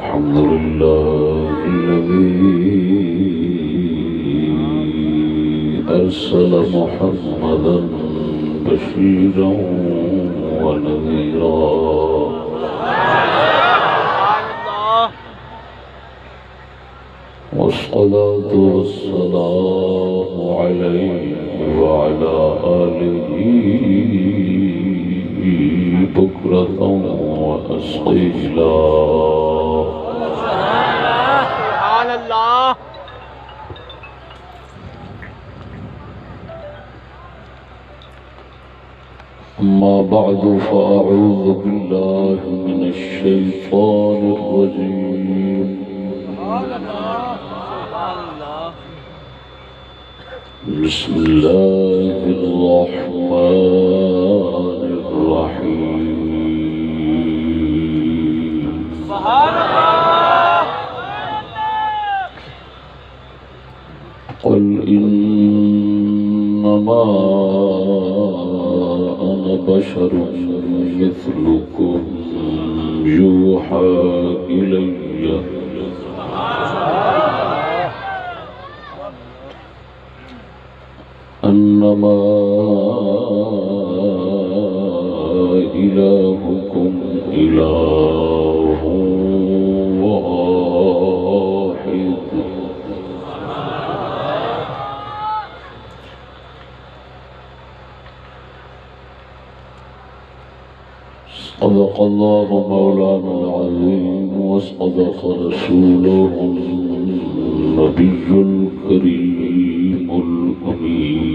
الحمد لله الذي أرسل محمدا بشيرا ونذيرا والصلاة والسلام عليه وعلى آله بكرة وأصيلا سبحان الله. أما بعد فأعوذ بالله من الشيطان الرجيم. بسم الله الرحمن الرحيم. سبحان الله. قل إنما أنا بشر مثلكم يوحى إلي أنما إلهكم إله واحد صدق الله مولانا العظيم وصدق رسوله النبي الكريم الأمين.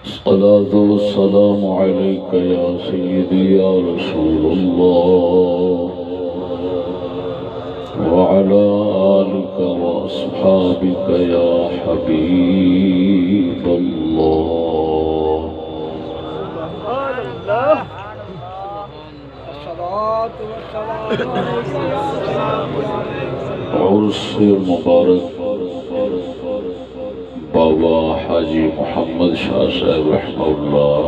الصلاة والسلام عليك يا سيدي يا رسول الله وعلى آلك وأصحابك يا حبيب الله. عرس مبارک بابا حاجی محمد شاہ صاحب رحمہ اللہ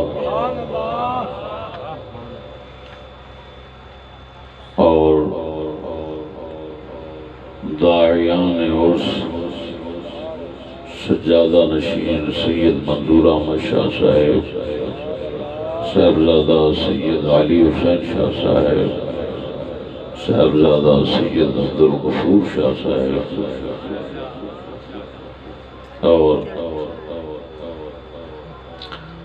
اور داعیان عرس سجادہ نشین سید منظور احمد شاہ صاحب، صاحبزادہ سید علی حسین شاہ صاحب، صاحبزادہ سید عبدالغفور شاہ صاحب اور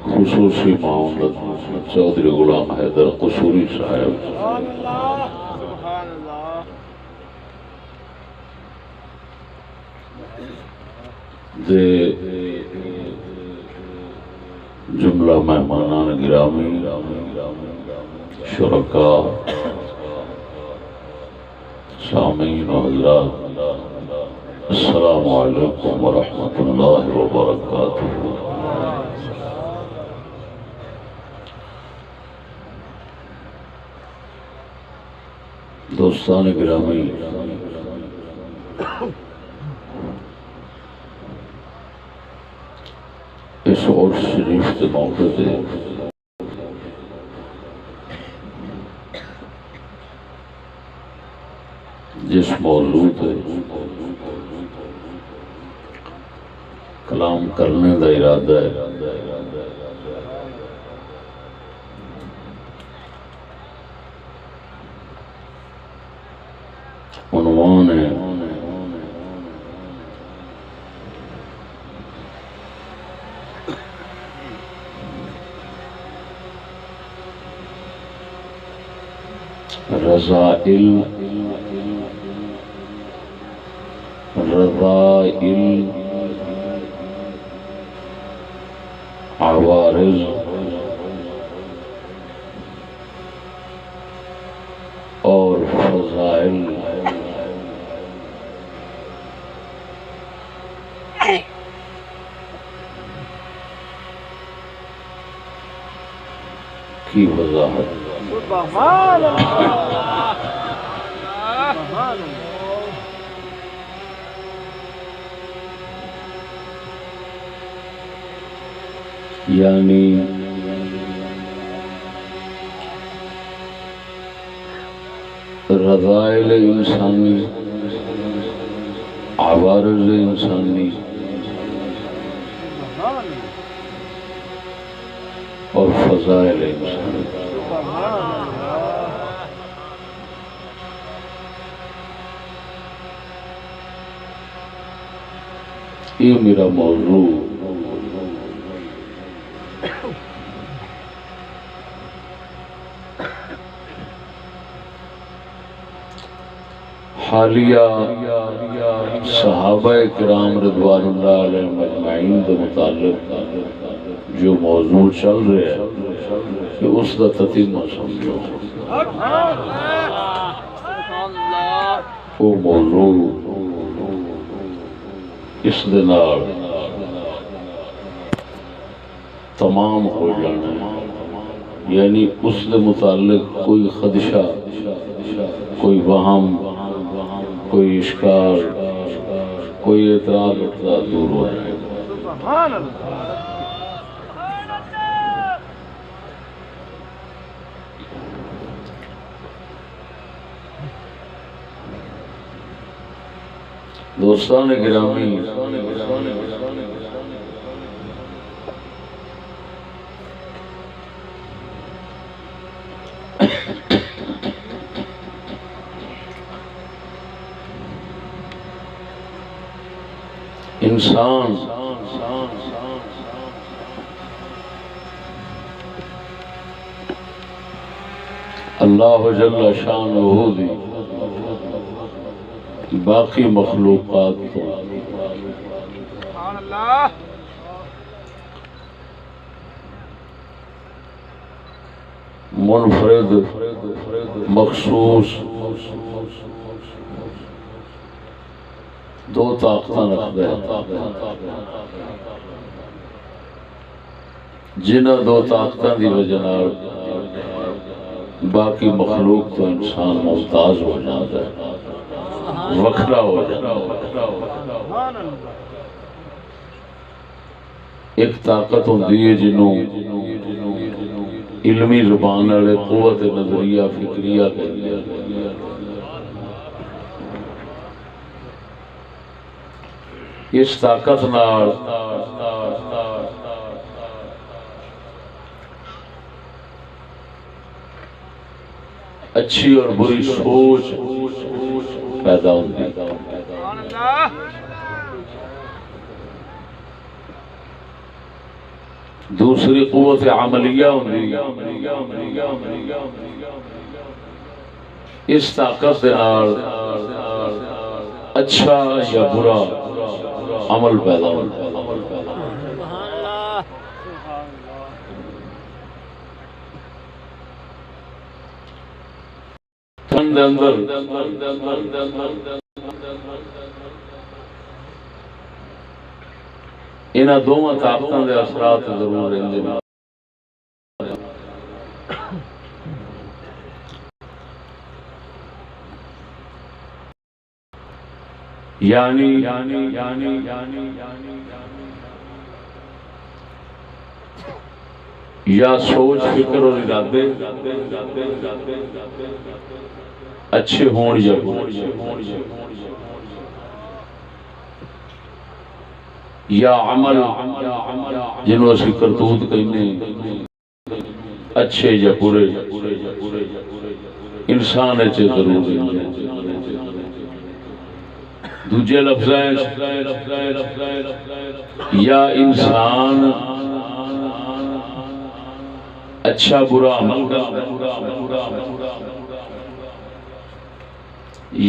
خصوصی معاونت چودھری غلام حیدر قصوری صاحب دے جملہ مہمانان گرامی، شرکاء، سامعین و حضرات، السلام علیکم ورحمۃ اللہ وبرکاتہ۔ دوستان گرامی، اس عرس شریف کے موقع پہ جس موضوع پہ کلام کرنے کا ارادہ ہے عنوان ہے رذائل عوارض اور فضائل کی وضاحت۔ سبحان اللہ. یعنی فضائل انسانی، عوارض انسانی اور فضائل انسانی۔ یہ میرا موضوع حالیہ صحابہ کرام رضوان اللہ علیہ مجمعین کے متعلق جو موضوع چل رہا ہے کہ اس کا تتیمہ سمجھو۔ وہ موضوع اس دنال تمام ہو جانا، یعنی اس کے متعلق کوئی خدشہ، کوئی وہم، کوئی اشکال، کوئی اعتراض اٹھتا دور ہو جائے گا۔ دوستان گرامی، انسان اللہ جل شانہ دی باقی مخلوقات کو منفرد، مخصوص دو طاقتاں رکھتا ہے، جنہ دو طاقتاں دی وجہ نال باقی مخلوق تو انسان ممتاز ہو جاتا ہے، وکھرا ہو جاتا ہے۔ ایک طاقت ہوندی ہے جنہوں علمی زبان والے قوت نظریہ فکریہ کہتے ہیں۔ اس طاقت نال اچھی اور بری سوچ پیدا ہوتی ہے۔ دوسری قوت عملیہ ہوتی ہے، اس طاقت کے نال اچھا یا برا عمل پیدا ہوتا ہے۔ انہاں دونوں طاقتوں کے اثرات ضرور رہندے نے۔ یعنی یا سوچ فکر اور ارادے اچھے ہون یا برے، یا عمل جنہوں اسی کرتوت کہنے اچھے یا برے، انسان اچھے ضرور ہیں۔ دوجہ لفظ یا انسان اچھا برا عمل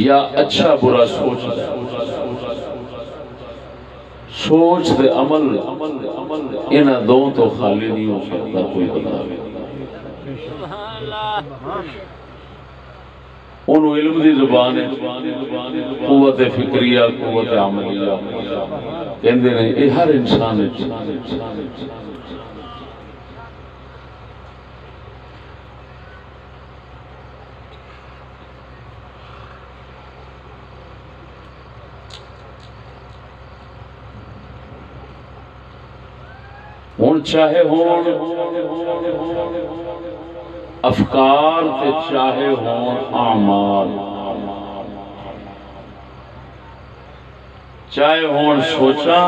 یا اچھا برا سوچ سوچ دے عمل انہاں دو تو خالی نہیں ہو سکتا کوئی بندہ۔ انہوں علم دی زبان ہے، قوت فکریہ، قوت عملیہ کہندے نے، یہ ہر انسان ہے۔ ہون چاہے ہون افکار تے چاہے ہون اعمال، چاہے ہون سوچاں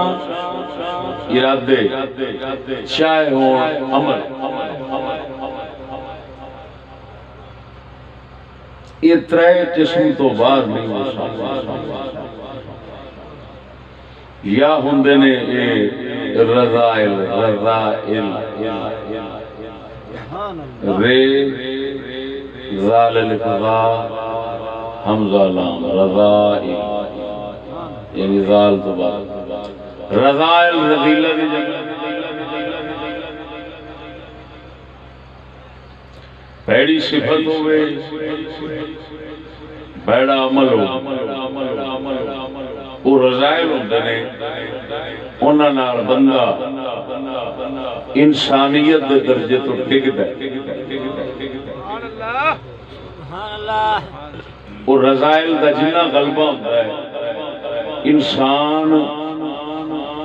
ارادے، چاہے ہون عمل، یہ ترے قسم تو باہر نہیں ہو سکتا۔ یا ہوندے نے رضائل، رے زال الفضا حمزہ لام رضائل، یعنی زال تو بعد رضائل رضیلہ دی جگہ بھیڑی صفت ہوئے، بھیڑا عمل ہو، وہ رضائل ہوندے نے، انہاں نال بندہ انسانیت دے درجے تو ڈگدا ہے۔ وہ رضائل دا جنہ غلبہ ہوتا ہے انسان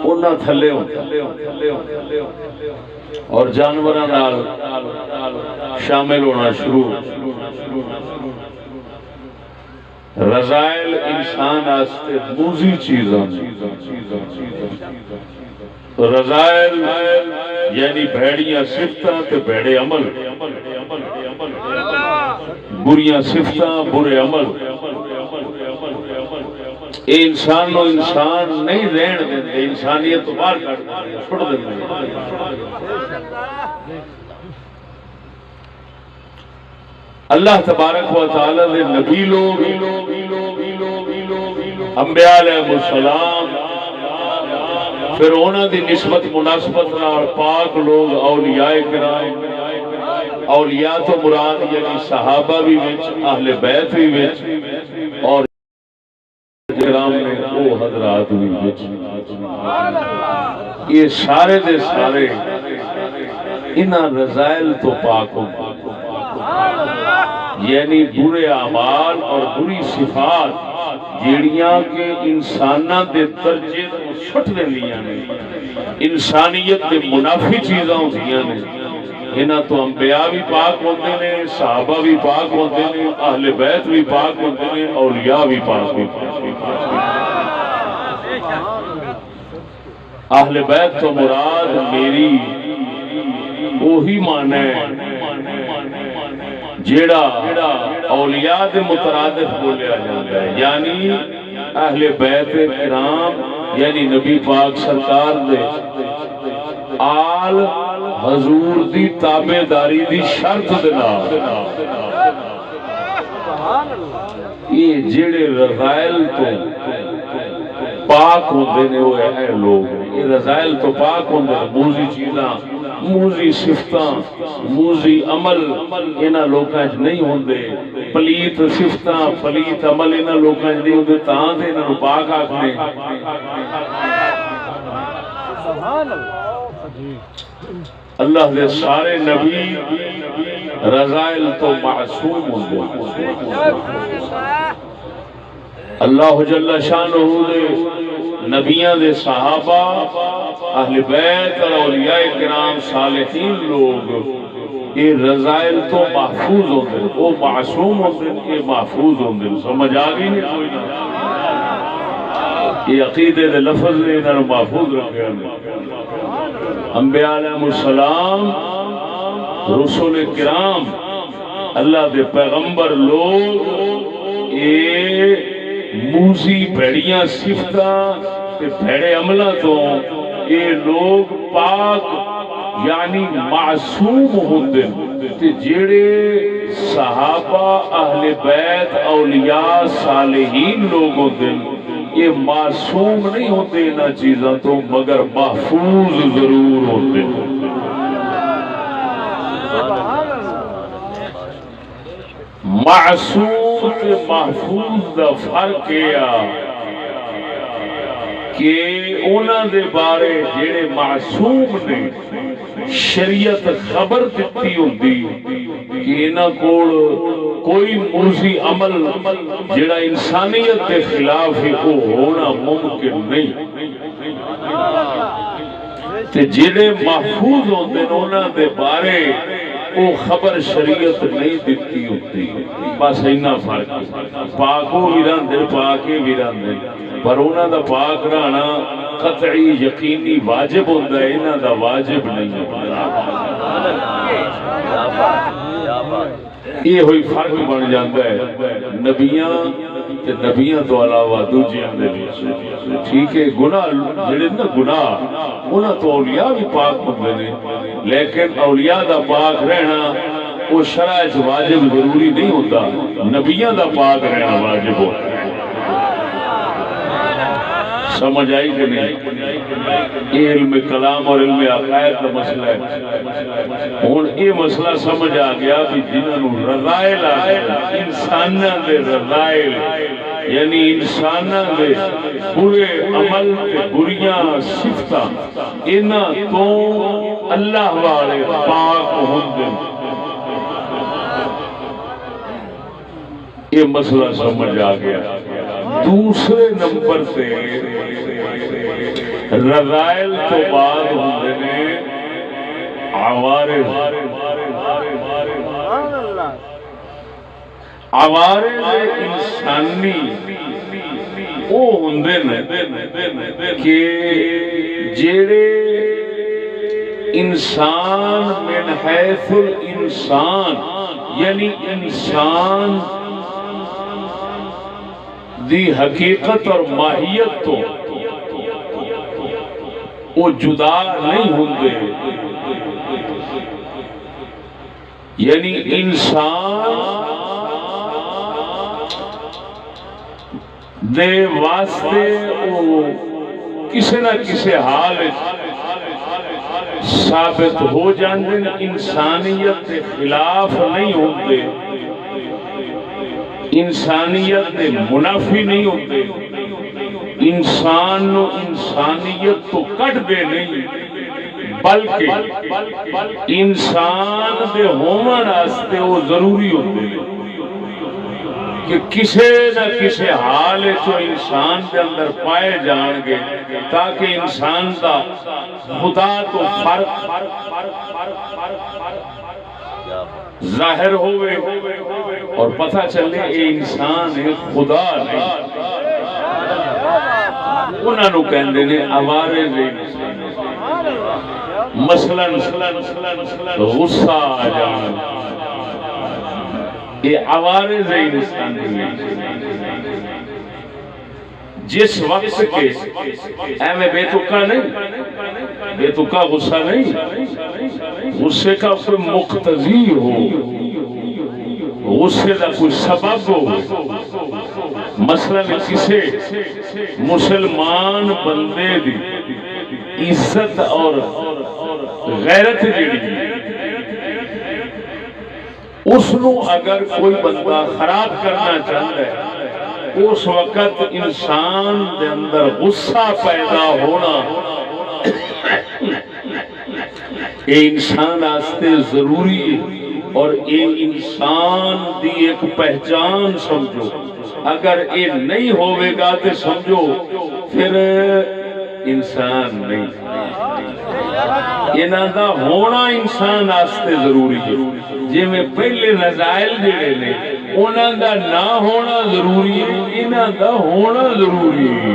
انہاں تھلے ہوتا ہے اور جانوراں نال شامل ہونا شروع۔ رضائل انسان آستے موزی چیزاں، رضائل یعنی بھیڑیاں صفتاں تے بھیڑے عمل، بریاں صفتاں برے عمل، اے انسان نو انسان نہیں رہن دیندے، انسانیت تو باہر چھوڑ دیندے۔ اللہ تبارک و تعالی نے نبی لوگ، انبیاء علیہ السلام، پھر انہاں دی نسبت مناسبت نال پاک لوگ، اولیاء کرام، اولیاء تو مراد یعنی صحابہ بھی وچ، اہل بیت بھی وچ، اور کرام نے وہ حضرات بھی وچ، یہ سارے دے سارے انہاں رضائل تو پاک ہوں، یعنی برے اعمال اور بری صفات جیڑیاں کے انساناں دے درجے کو سٹ دیندیاں نے، انسانیت دے منافی چیزاں ہوندیاں نے، انہاں تو انبیاء بھی پاک ہوندے نے، صحابہ بھی پاک ہوندے نے، اہل بیت بھی پاک ہوندے نے، اولیاء بھی پاک ہوندے نے۔ اہل بیت تو مراد میری وہی معنی ہے جیڑا اولیاء دے مترادف بولیا جاتا ہے، یعنی اہل بیت کرام یعنی نبی پاک سرکار دے آل حضور دی تابعداری دی شرط دے نال یہ جڑے رضائل تو پاک ہوندے نے وہ اے لوگ، یہ رضائل تو پاک ہوندے نے، موزی چیزاں، موزی صفتاں، موزی عمل انہاں لوکاں وچ نہیں ہوندے، پلیت صفتاں پلیت عمل انہاں لوکاں وچ نہیں ہوندے، تاں تے انہاں نوں پاک آکھنے۔ اللہ دے سارے نبی رضائل تو معصوم ہوندے، اللہ جل شانہ دے نبیاں دے صحابہ، اہل بیت اور اولیاء کرام صالحین لوگ یہ رضائل تو محفوظ ہوندے، وہ معصوم ہوندے، یہ محفوظ ہوندے۔ سمجھ آ گئی نہیں کوئی نہ؟ یہ عقیدے دے لفظ نے انہاں نوں محفوظ رکھے ہیں۔ انبیاء علیہ السلام، رسول کرام، اللہ دے پیغمبر لوگ اے موزی بھیڑیاں صفتاں تے بھیڑے عملہ تو اے لوگ پاک یعنی معصوم ہوندے، تے جڑے صحابہ اہل بیت اولیاء صالحین لوگ ہوندے یہ معصوم نہیں ہوتے انہاں چیزاں تو، مگر محفوظ ضرور ہوتے۔ معصوم تے محفوظ دا فرق ہے کہ انہاں دے بارے جڑے معصوم نے شریعت خبر دیتی ہوندی کہ انہاں کول کوئی موزی عمل جڑا انسانیت کے خلاف ہی وہ ہونا ممکن نہیں، تے جڑے محفوظ ہوندے نے انہاں دے بارے وہ خبر شریعت نہیں دیتی ہوتی، بس اینا فرق۔ پاکو بھی رہندے پاکے بھی رہندے، پر انہاں دا پاک رہنا قطعی یقینی واجب ہوتا ہے، انہاں دا واجب نہیں ہوتا۔ یہ ہوئی فرق بن جاتا ہے نبیاں تے نبیاں تو علاوہ دوجیاں دے وچ، ٹھیک ہے؟ گناہ جڑے نا گناہ انہاں تو اولیاء بھی پاک ہوندے نے، لیکن اولیاء دا پاک رہنا وہ شرع وچ واجب ضروری نہیں ہوتا، نبیاں دا پاک رہنا واجب ہوتا ہے۔ سمجھ آئی کہ نہیں؟ یہ علم کلام اور علم عقائد کا مسئلہ ہے۔ ہوں یہ مسئلہ سمجھ آ گیا بھی جنہوں رضائل آ گیا، انسانوں دے رضائل، یعنی انسانوں دے برے عمل تے بریاں صفتاں، انہاں تو اللہ والے پاک ہوندے۔ یہ مسئلہ سمجھ آ گیا۔ دوسرے نمبر سے رضائل تو بعد ہوندے نے عوارض۔ عوارض انسانی وہ ہوندے نے کہ جڑے انسان من حیث الانسان، یعنی انسان دی حقیقت اور ماہیت تو وہ جدا نہیں ہوندے، یعنی انسان دے واسطے وہ کسی نہ کسی حال ثابت ہو جاندے، انسانیت کے خلاف نہیں ہوندے، انسانیت دے منافی نہیں ہوتے، انسان نو انسانیت تو کٹ دے نہیں، بلکہ انسان دے ہومن واسطے وہ ضروری ہوتے ہیں کہ کسی نہ کسی حال جو انسان دے اندر پائے جان گے، تاکہ انسان دا خدا تو فرق ظاہر ہوئے اور پتہ چلے اے انسان ہے خدا نہیں۔ انہاں نو کہندے نے عوارض انسان۔ مثلا غصہ آ جانا، یہ عوارض انسان ہے۔ جس وقت کے میں بے تکا نہیں، بے تکا غصہ نہیں، غصے کا کوئی مقتضی ہو، غصے کا کوئی سبب ہو، مثلا کسی مسلمان بندے دی عزت اور غیرت جڑی اس نو اگر کوئی بندہ خراب کرنا چاہتا ہے، اس وقت انسان دے اندر غصہ پیدا ہونا یہ انسان آستے ضروری ہے، اور یہ انسان دی ایک پہچان سمجھو۔ اگر یہ نہیں ہوئے گا تو سمجھو پھر انسان نہیں، انہاں دا ہونا انسان آستے ضروری ہے۔ جی میں پہلے رضائل جڑے نے انہاں دا نہ ہونا ضروری ہے، انہاں دا ہونا ضروری ہے۔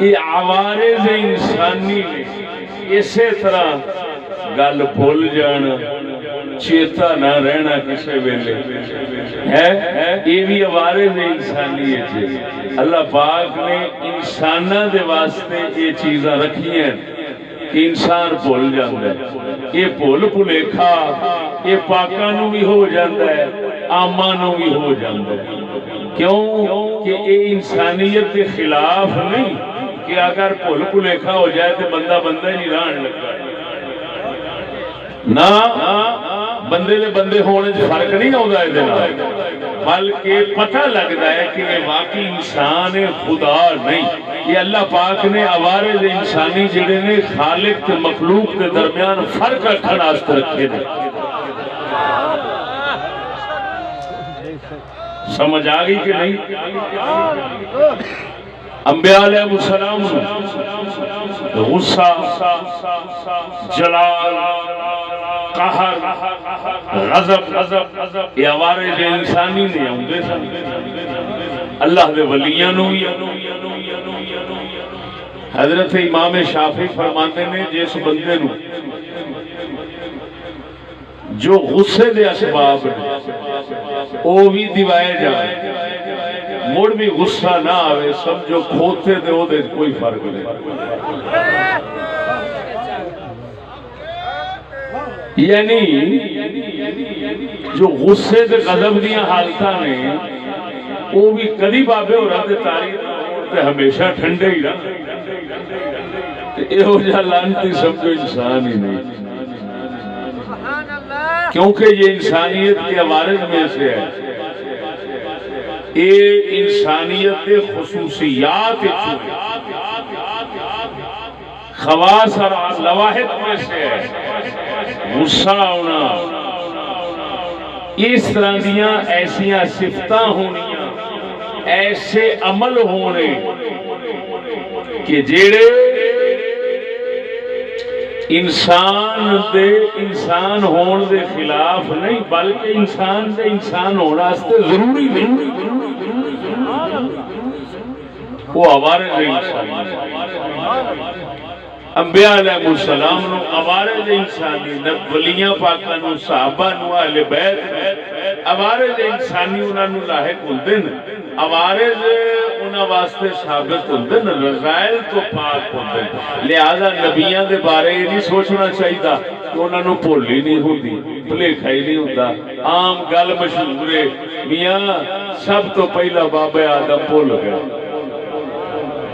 یہ عوارض انسانی نے اسی طرح گل بھول جانا، چیتا نہ رہنا کسی ویلے ہے، یہ بھی عوارض انسانی ہے۔ اللہ پاک نے انساناں دے واسطے یہ چیزاں رکھی ہیں کہ انسان بھول جاتا ہے۔ یہ بھول بھلیکھا یہ پاکاں نو بھی ہو جاتا ہے، عاماں نو بھی ہو جاتا ہے۔ کیوں کہ یہ انسانیت کے خلاف نہیں کہ اگر بھول بھلیکھا ہو جائے تو بندہ بندہ ہی نہیں رہن لگا، نہ بندے دے بندے ہونے سے فرق نہیں ہوتا ہے، بلکہ پتہ لگتا ہے کہ یہ واقعی انسان خدا نہیں۔ یہ اللہ پاک نے عوارض انسانی جڑے نے خالق تے مخلوق کے درمیان فرق رکھنے واسطے رکھے نے۔ سمجھ آ گئی کہ نہیں؟ انبیاء علیہ السلام غصہ، جلال، قہر، غضب یہ عوارض انسانی نہیں ہوندے سن۔ اللہ دے ولیاں نو بھی حضرت امام شافعی فرماتے نے جس بندے نو جو غصے دے اسباب او بھی دیوائے جائے مڑ بھی غصہ نہ آوے سمجھو کھوتے دے او دے کوئی فرق نہیں یعنی جو غصے دے غضب دیاں حالتاں نے وہ بھی کدی بابے ہو رہا تھے تاریخ تے ہمیشہ ٹھنڈے ہی رہا یہ جا لانتی سمجھو انسان ہی نہیں کیونکہ یہ انسانیت کے عوارض میں سے ہے یہ انسانیت خصوصیات خواص اور لواحق میں سے ہے غصہ ہونا اس طرح دیاں ایسیاں صفتاں ہونیاں ایسے عمل ہونے کہ جیڑے انسان ہون دے خلاف نہیں بلکہ انسان دے انسان ہونا واسطے ضروری وہ عوارض انسانی انبیاء علیہ السلام نو عوارض انسانی ولیاں پاکاں نو صحابہ نو اہل بیت عوارض انسانی انہاں نو لاحق ہوندے نے عوارض انہاں واسطے ثابت ہوندے نے رذائل تو پاک ہوندے لہذا نبیاں دے بارے یہ نہیں سوچنا چاہیے کہ انہاں نو بھول ہی نہیں ہوندی بھلیکھا ہی نہیں ہوندا عام گل مشہور ہے میاں سب تو پہلا بابا آدم بھول گیا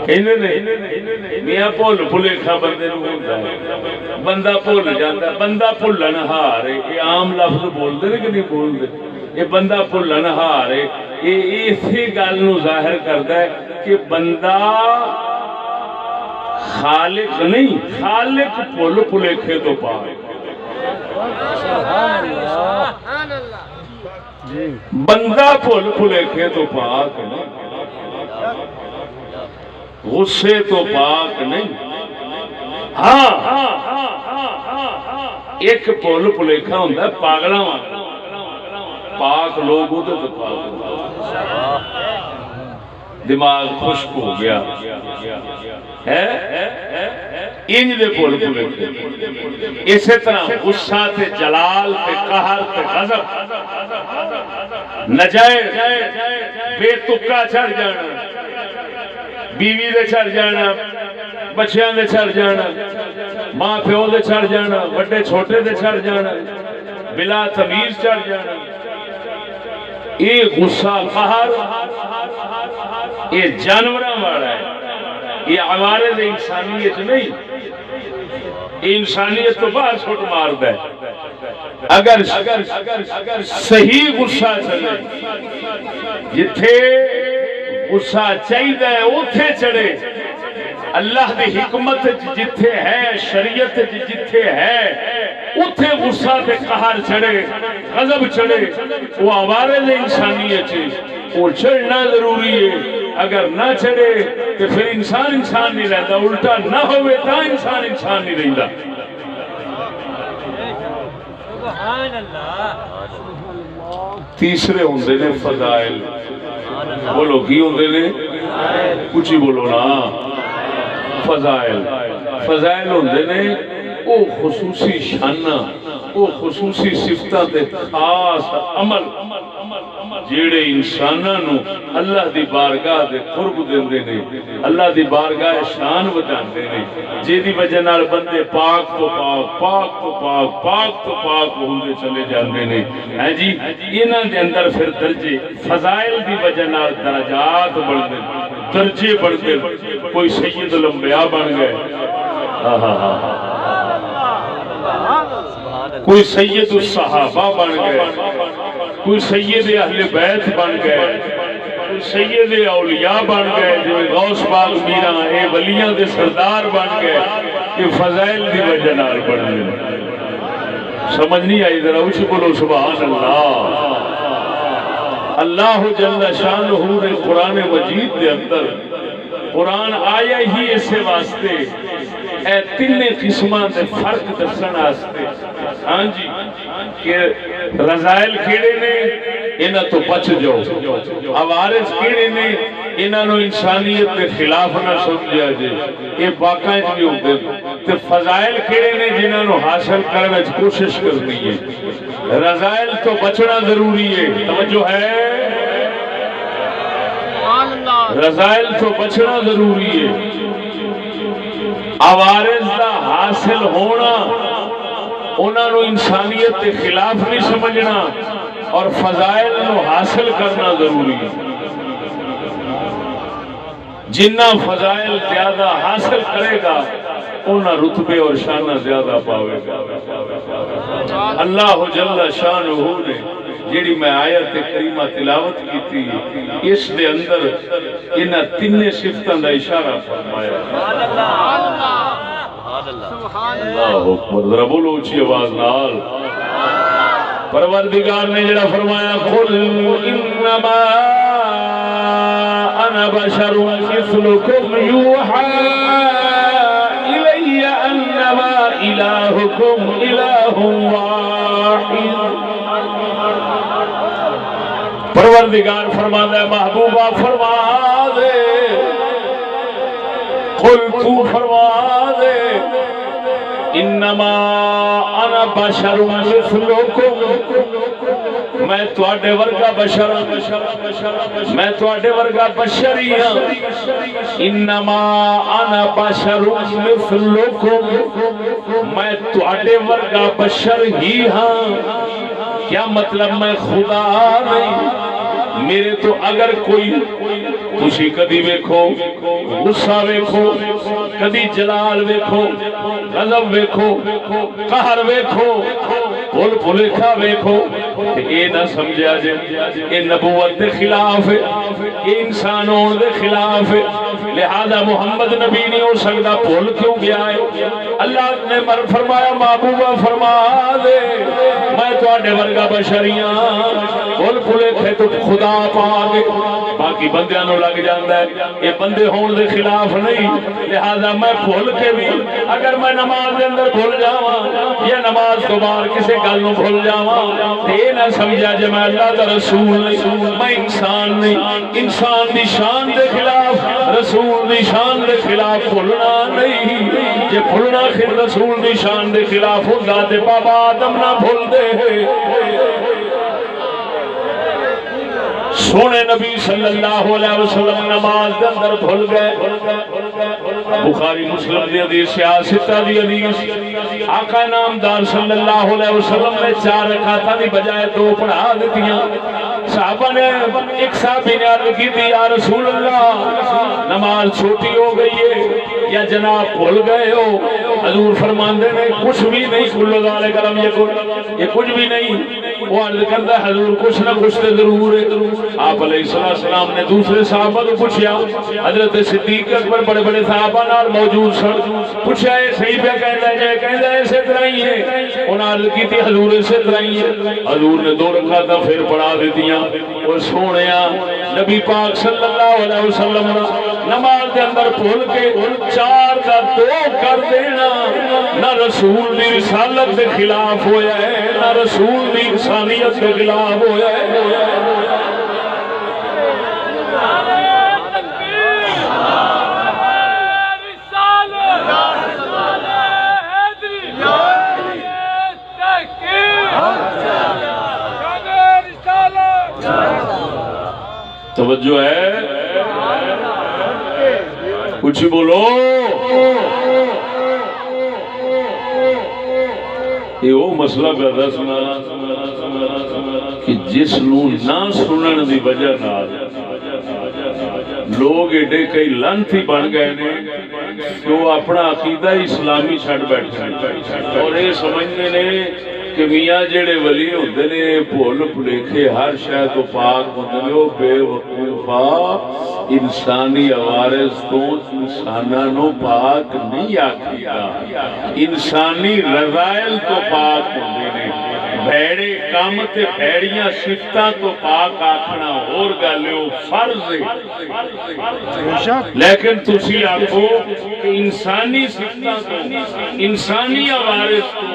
میاں بھول بھلیکھا بندے نو ہوندا ہے بندہ بھول جاندا بندہ بھولن ہار ہے یہ عام لفظ بولدے نے کہ نہیں بولدے یہ بندہ بھولن ہار ہے یہ اسی گل نو ظاہر کردا ہے کہ بندہ خالق نہیں خالق بھول بھلیکھے تو پاک بندہ بھول بھلیکھے تو پاک نہیں غصے تو پاک نہیں ہاں ایک بھول بھلیکھا ہوندا ہے پاگلاں والا پاک لوگ وہ تو پاک دماغ خشک ہو گیا انج دے بھول بھلیکھے اسی طرح غصہ تے جلال تے قہر تے غضب نجائز بے تکا چڑھ جانا بیوی دے چڑھ جانا بچیاں دے چڑھ جانا ماں پیو دے چڑھ جانا بڑے چھوٹے دے چڑھ جانا بلا تمیز چڑھ جانا یہ غصہ قہر یہ جانوراں والا ہے یہ عوارض انسانیت نہیں یہ انسانیت تو باہر چھوٹ ماردا ہے اگر صحیح غصہ چلے جتھے غصہ چاہیے اوتھے چڑھے اللہ دی حکمت جتھے ہے شریعت جتھے ہے اوتھے غصہ تے قہر چڑھے غضب چڑھے وہ عوارض انسانیت وہ چڑھنا ضروری ہے اگر نہ چڑھے تو پھر انسان نہیں رہتا الٹا نہ ہوئے تا انسان نہیں رہتا تیسرے ہوندے نے فضائل بولو کی ہوندے نے کچھ ہی بولو نا فضائل ہوندے نے او خصوصی شانہ او خصوصی صفتاں تے خاص عمل جیڑے انساناں نو اللہ دی بارگاہ دے قرب دیندے نے اللہ دی بارگاہ شان وداندے نے جے دی وجہ نال بندے پاک تو پاک پاک تو پاک پاک تو پاک ہوندے چلے جاندے نے ہیں جی انہاں دے اندر پھر درجے فضائل دی وجہ نال درجات بڑھدے درجے بڑھدے کوئی سید الانبیاء بن گئے کوئی سید الصحابہ بن گئے کوئی سید اہل بیت بن گئے کوئی سید اولیاء بن گئے جو غوث پاک میرا اے ولیاں دے سردار بن گئے کہ فضائل دی وجہ نال بن گئے سمجھ نہیں آئی ذرا اچھ بولو سبحان اللہ اللہ جل شانہ نے قرآن مجید دے اندر قرآن آیا ہی اسے واسطے اے تین قسماں دے فرق دسن واسطے ہاں جی کہ رذائل کیڑے نے انہاں تو بچ جاؤ. عوارض کیڑے نے انہاں نو انسانیت کے خلاف نہ سمجھا جے یہ واقعی بھی ہوندے تے فضائل کیڑے نے جنہاں نو حاصل کرنے کی کوشش کرنی ہے. رذائل تو بچنا ضروری ہے. توجہ ہے رذائل تو بچنا ضروری ہے. عوارض دا حاصل ہونا انہاں نو انسانیت کے خلاف نہیں سمجھنا اور فضائل نو حاصل کرنا ضروری ہے. جنہ فضائل زیادہ حاصل کرے گا انہاں رتبے اور شانہ زیادہ پاوے گا. اللہ جل شانہ نے جیڑی میں آیت کریمہ تلاوت کی تھی اس دے اندر انہاں تین صفتاں دا اشارہ فرمایا. اللہ اکبر. ذرا بولو اونچی آواز نال. پروردگار نے جڑا فرمایا قل انما انا بشر مثلکم یوحى الی انما الہکم الہ واحد. پروردگار فرماتا ہے محبوبہ فرما دے قل تو فرما دے انما انا بشر مثلکم میں تواڈے ورگا بشر میں تواڈے ورگا بشر ہی ہاں. انما انا بشر مثلکم میں تواڈے ورگا بشر ہی ہاں. کیا مطلب میں خدا نہیں. میرے تو اگر کوئی تسی کدی ویکھو غصہ ویکھو کدی جلال ویکھو غضب ویکھو قہر ویکھو بھول بھلیکھا ویکھو اے نہ سمجھا جے اے نبوت دے خلاف ہے اے انسانوں دے خلاف ہے. لہذا محمد نبی نہیں ہو سکتا. بھول کیوں گیا ہے؟ اللہ نے فرمایا محبوبہ فرما دے میں تواڈے ورگا بشریاں. بھول بھلیکھے تو خدا پاک باقی بندیاں نو لگ جاندا ہے یہ بندے ہون دے خلاف نہیں. لہذا میں بھول کے بھی اگر میں نماز دے اندر بھول جاواں یا نماز تو بعد کسے گل نو بھول جاواں تے یہ نہ سمجھا جے میں اللہ دا رسول نہیں. میں انسان نہیں. انسان دی شان دے خلاف رسول دی شان دے خلاف بھولنا نہیں. جے بھولنا پھر رسول دی شان دے خلاف ہوندا تے بابا آدم نہ بھول دے. سونے نبی صلی اللہ علیہ وسلم نماز دے اندر بھول گئے. بخاری مسلم دی حدیث ستہ دی حدیث آقا نامدار صلی اللہ علیہ وسلم نے 4 رکعتاں دی بجائے 2 پڑھا دتیاں. صحابہ نے ایک صحابی نے عرض کی تھی یا رسول اللہ نماز چھوٹی ہو گئی ہے یا جناب بھول گئے ہو. حضور فرماندے نے کچھ بھی نہیں. کل ذالک لم یکن یہ کچھ بھی نہیں. وہ عرض کرتا ہے حضور کچھ نہ کچھ تو ضرور ہے. آپ علیہ السلام نے دوسرے صحابہ کو پوچھا. حضرت صدیق اکبر بڑے بڑے صحابہ نال موجود سن. پوچھا یہ صحیح پہ کہتا ہے جے کہتا ہے اسی طرح ہی ہے. انہاں عرض کی تھی حضور اسی طرح ہی ہے. حضور نے 2 رکعتاں پھر پڑھا دتیاں. اور سونیا نبی پاک صلی اللہ علیہ وسلم نماز کے اندر بھول کے 4 کا 2 کر دینا نہ رسول دی رسالت کے خلاف ہویا ہے نہ رسول دی انسانیت کے خلاف ہویا ہے. توجہ ہے کچھ بولو. یہ وہ مسئلہ پہ دسنا کہ جس نو نہ سنن دی وجہ نال لوگ ایڈے کئی لانتی بن گئے نے کہ وہ اپنا عقیدہ اسلامی چھڑ بیٹھے اور یہ سمجھتے نے کہ میاں جڑے ولی ہوندے نے بھول بھلیکھے ہر شے تو پاک ہوندے نے. وہ بے وقوفا انسانی عوارض تو انساناں نو پاک نہیں آکھدا. انسانی رذائل تو پاک ہوندے نے. بھیڑے کام تے بھیڑیاں صفتاں تو پاک آکھنا اور گل ہے فرض ہے. لیکن تسی آکھو کہ انسانی صفتاں تو انسانی عوارض تو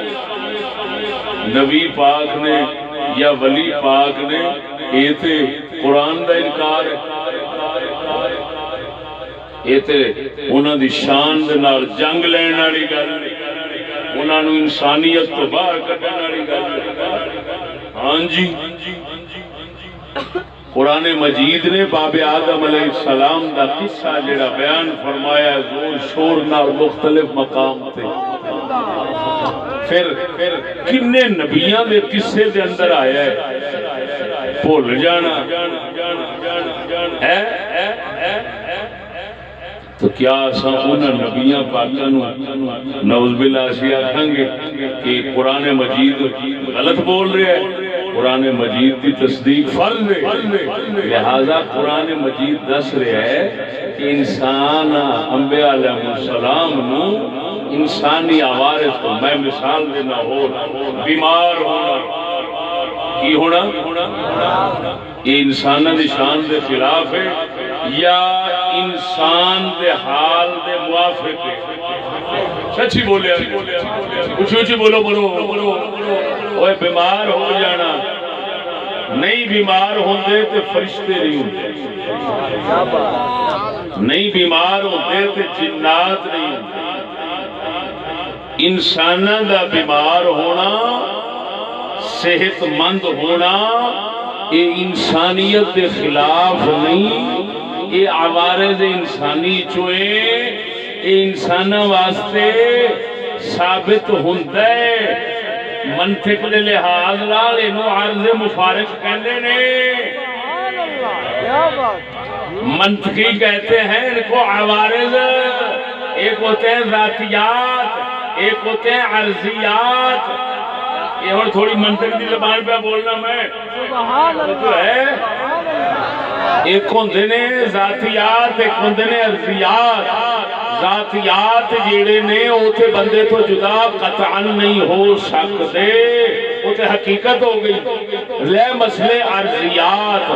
نبی پاک نے یا ولی پاک نے یہ تے قرآن دا انکار ہے، یہ تے انہاں دی شان دے نال جنگ لین والی گل، انہاں نو انسانیت تو باہر کڈن والی گل۔ ہاں جی، قرآن مجید نے باب آدم علیہ السلام دا قصہ جڑا بیان فرمایا ہے زور شور نال مختلف مقام تے، پھر کنے نبیاں دے قصے دے اندر آیا ہے، بھول جانا ہے تو کیا اساں انہاں نبیاں پاکاں نو نعوذ باللہ اسی آکھاں گے کہ قرآن مجید غلط بول رہا ہے؟ قرآن مجید کی تصدیق فرض ہے، لہذا قرآن مجید دس رہا ہے کہ انسان انبیاء علیہ السلام نو انسانی عوارض کو میں مثال دینا ہو بیمار ہونا کی ہونا یہ انسان دی شان دے خلاف ہے یا انسان دے حال دے موافق ہے؟ سچی بولیا، اچھی اچھی بولو بولو بولو۔ اوے بیمار ہو جانا، نہیں بیمار ہوندے تے فرشتے نہیں ہوندے، نہیں بیمار ہوندے تے جنات نہیں ہوندے۔ انساناں دا بیمار ہونا، صحت مند ہونا، یہ انسانیت دے خلاف نہیں، یہ عوارض انسانی چوئے، یہ انساناں واسطے ثابت ہوندہ ہے۔ منطق دے لحاظ نال اینو عرض مفارق کہندے نے، منطقی کہتے ہیں ان کو عوارض، ایک ہوتے ہیں ذاتیات، ایک ہوتے ہیں عرضیات۔ یہ اور تھوڑی منطق دی زبان پہ بولنا میں تو ہے، ایک ہوندے نے ذاتیات، ایک ہوندے نے عرضیات۔ ذاتیات جیڑے نے وہ تے بندے تو جدا قطعا نہیں ہو سکتے، وہ تے حقیقت ہو گئی۔ لے مسئلے عرضیات،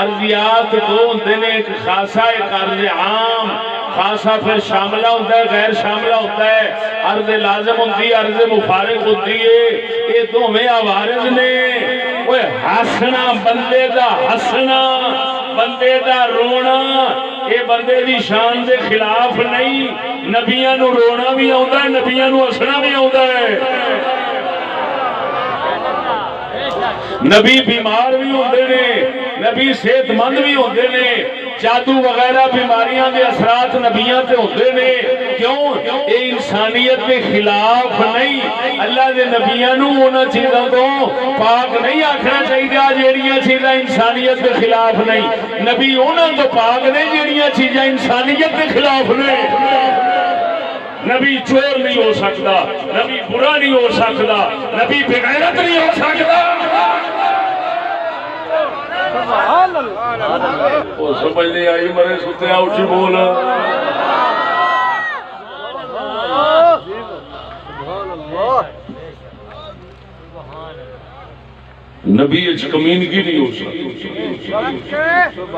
عرضیات دو ہوندے نے، ایک خاصہ ایک عرض عام۔ خاصہ پھر شاملہ ہوتا ہے، غیر شاملہ ہوتا ہے، عرض لازم ہوتی ہے، عرض مفارق ہوتی ہے۔ یہ دو میں عوارض نے۔ وہ ہسنا، بندے دا ہسنا، بندے دا رونا، یہ بندے دی شان دے خلاف نہیں۔ نبیاں نو رونا بھی آتا ہے، نبیاں نو ہسنا بھی آتا ہے۔ نبی بیمار بھی ہوتے نے، نبی صحت مند بھی ہوتے نے، جادو وغیرہ بیماریاں دے اثرات نبیاں تے ہوتے نے۔ کیوں؟ اے انسانیت کے خلاف نہیں۔ اللہ دے نبیاں نو انہاں چیزاں تو پاک نہیں آکھنا چاہیے جیڑیاں چیزاں انسانیت کے خلاف نہیں۔ نبی انہاں تو پاک نے جیڑیاں چیزاں انسانیت کے خلاف نے۔ نبی چور نہیں ہو سکتا، نبی برا نہیں ہو سکتا، نبی بغیرت نہیں ہو سکتا۔ وہ سمجھ نہیں آئی مرے ستے اونچی بول۔ نبی اچ کمینگی نہیں ہو سکتی۔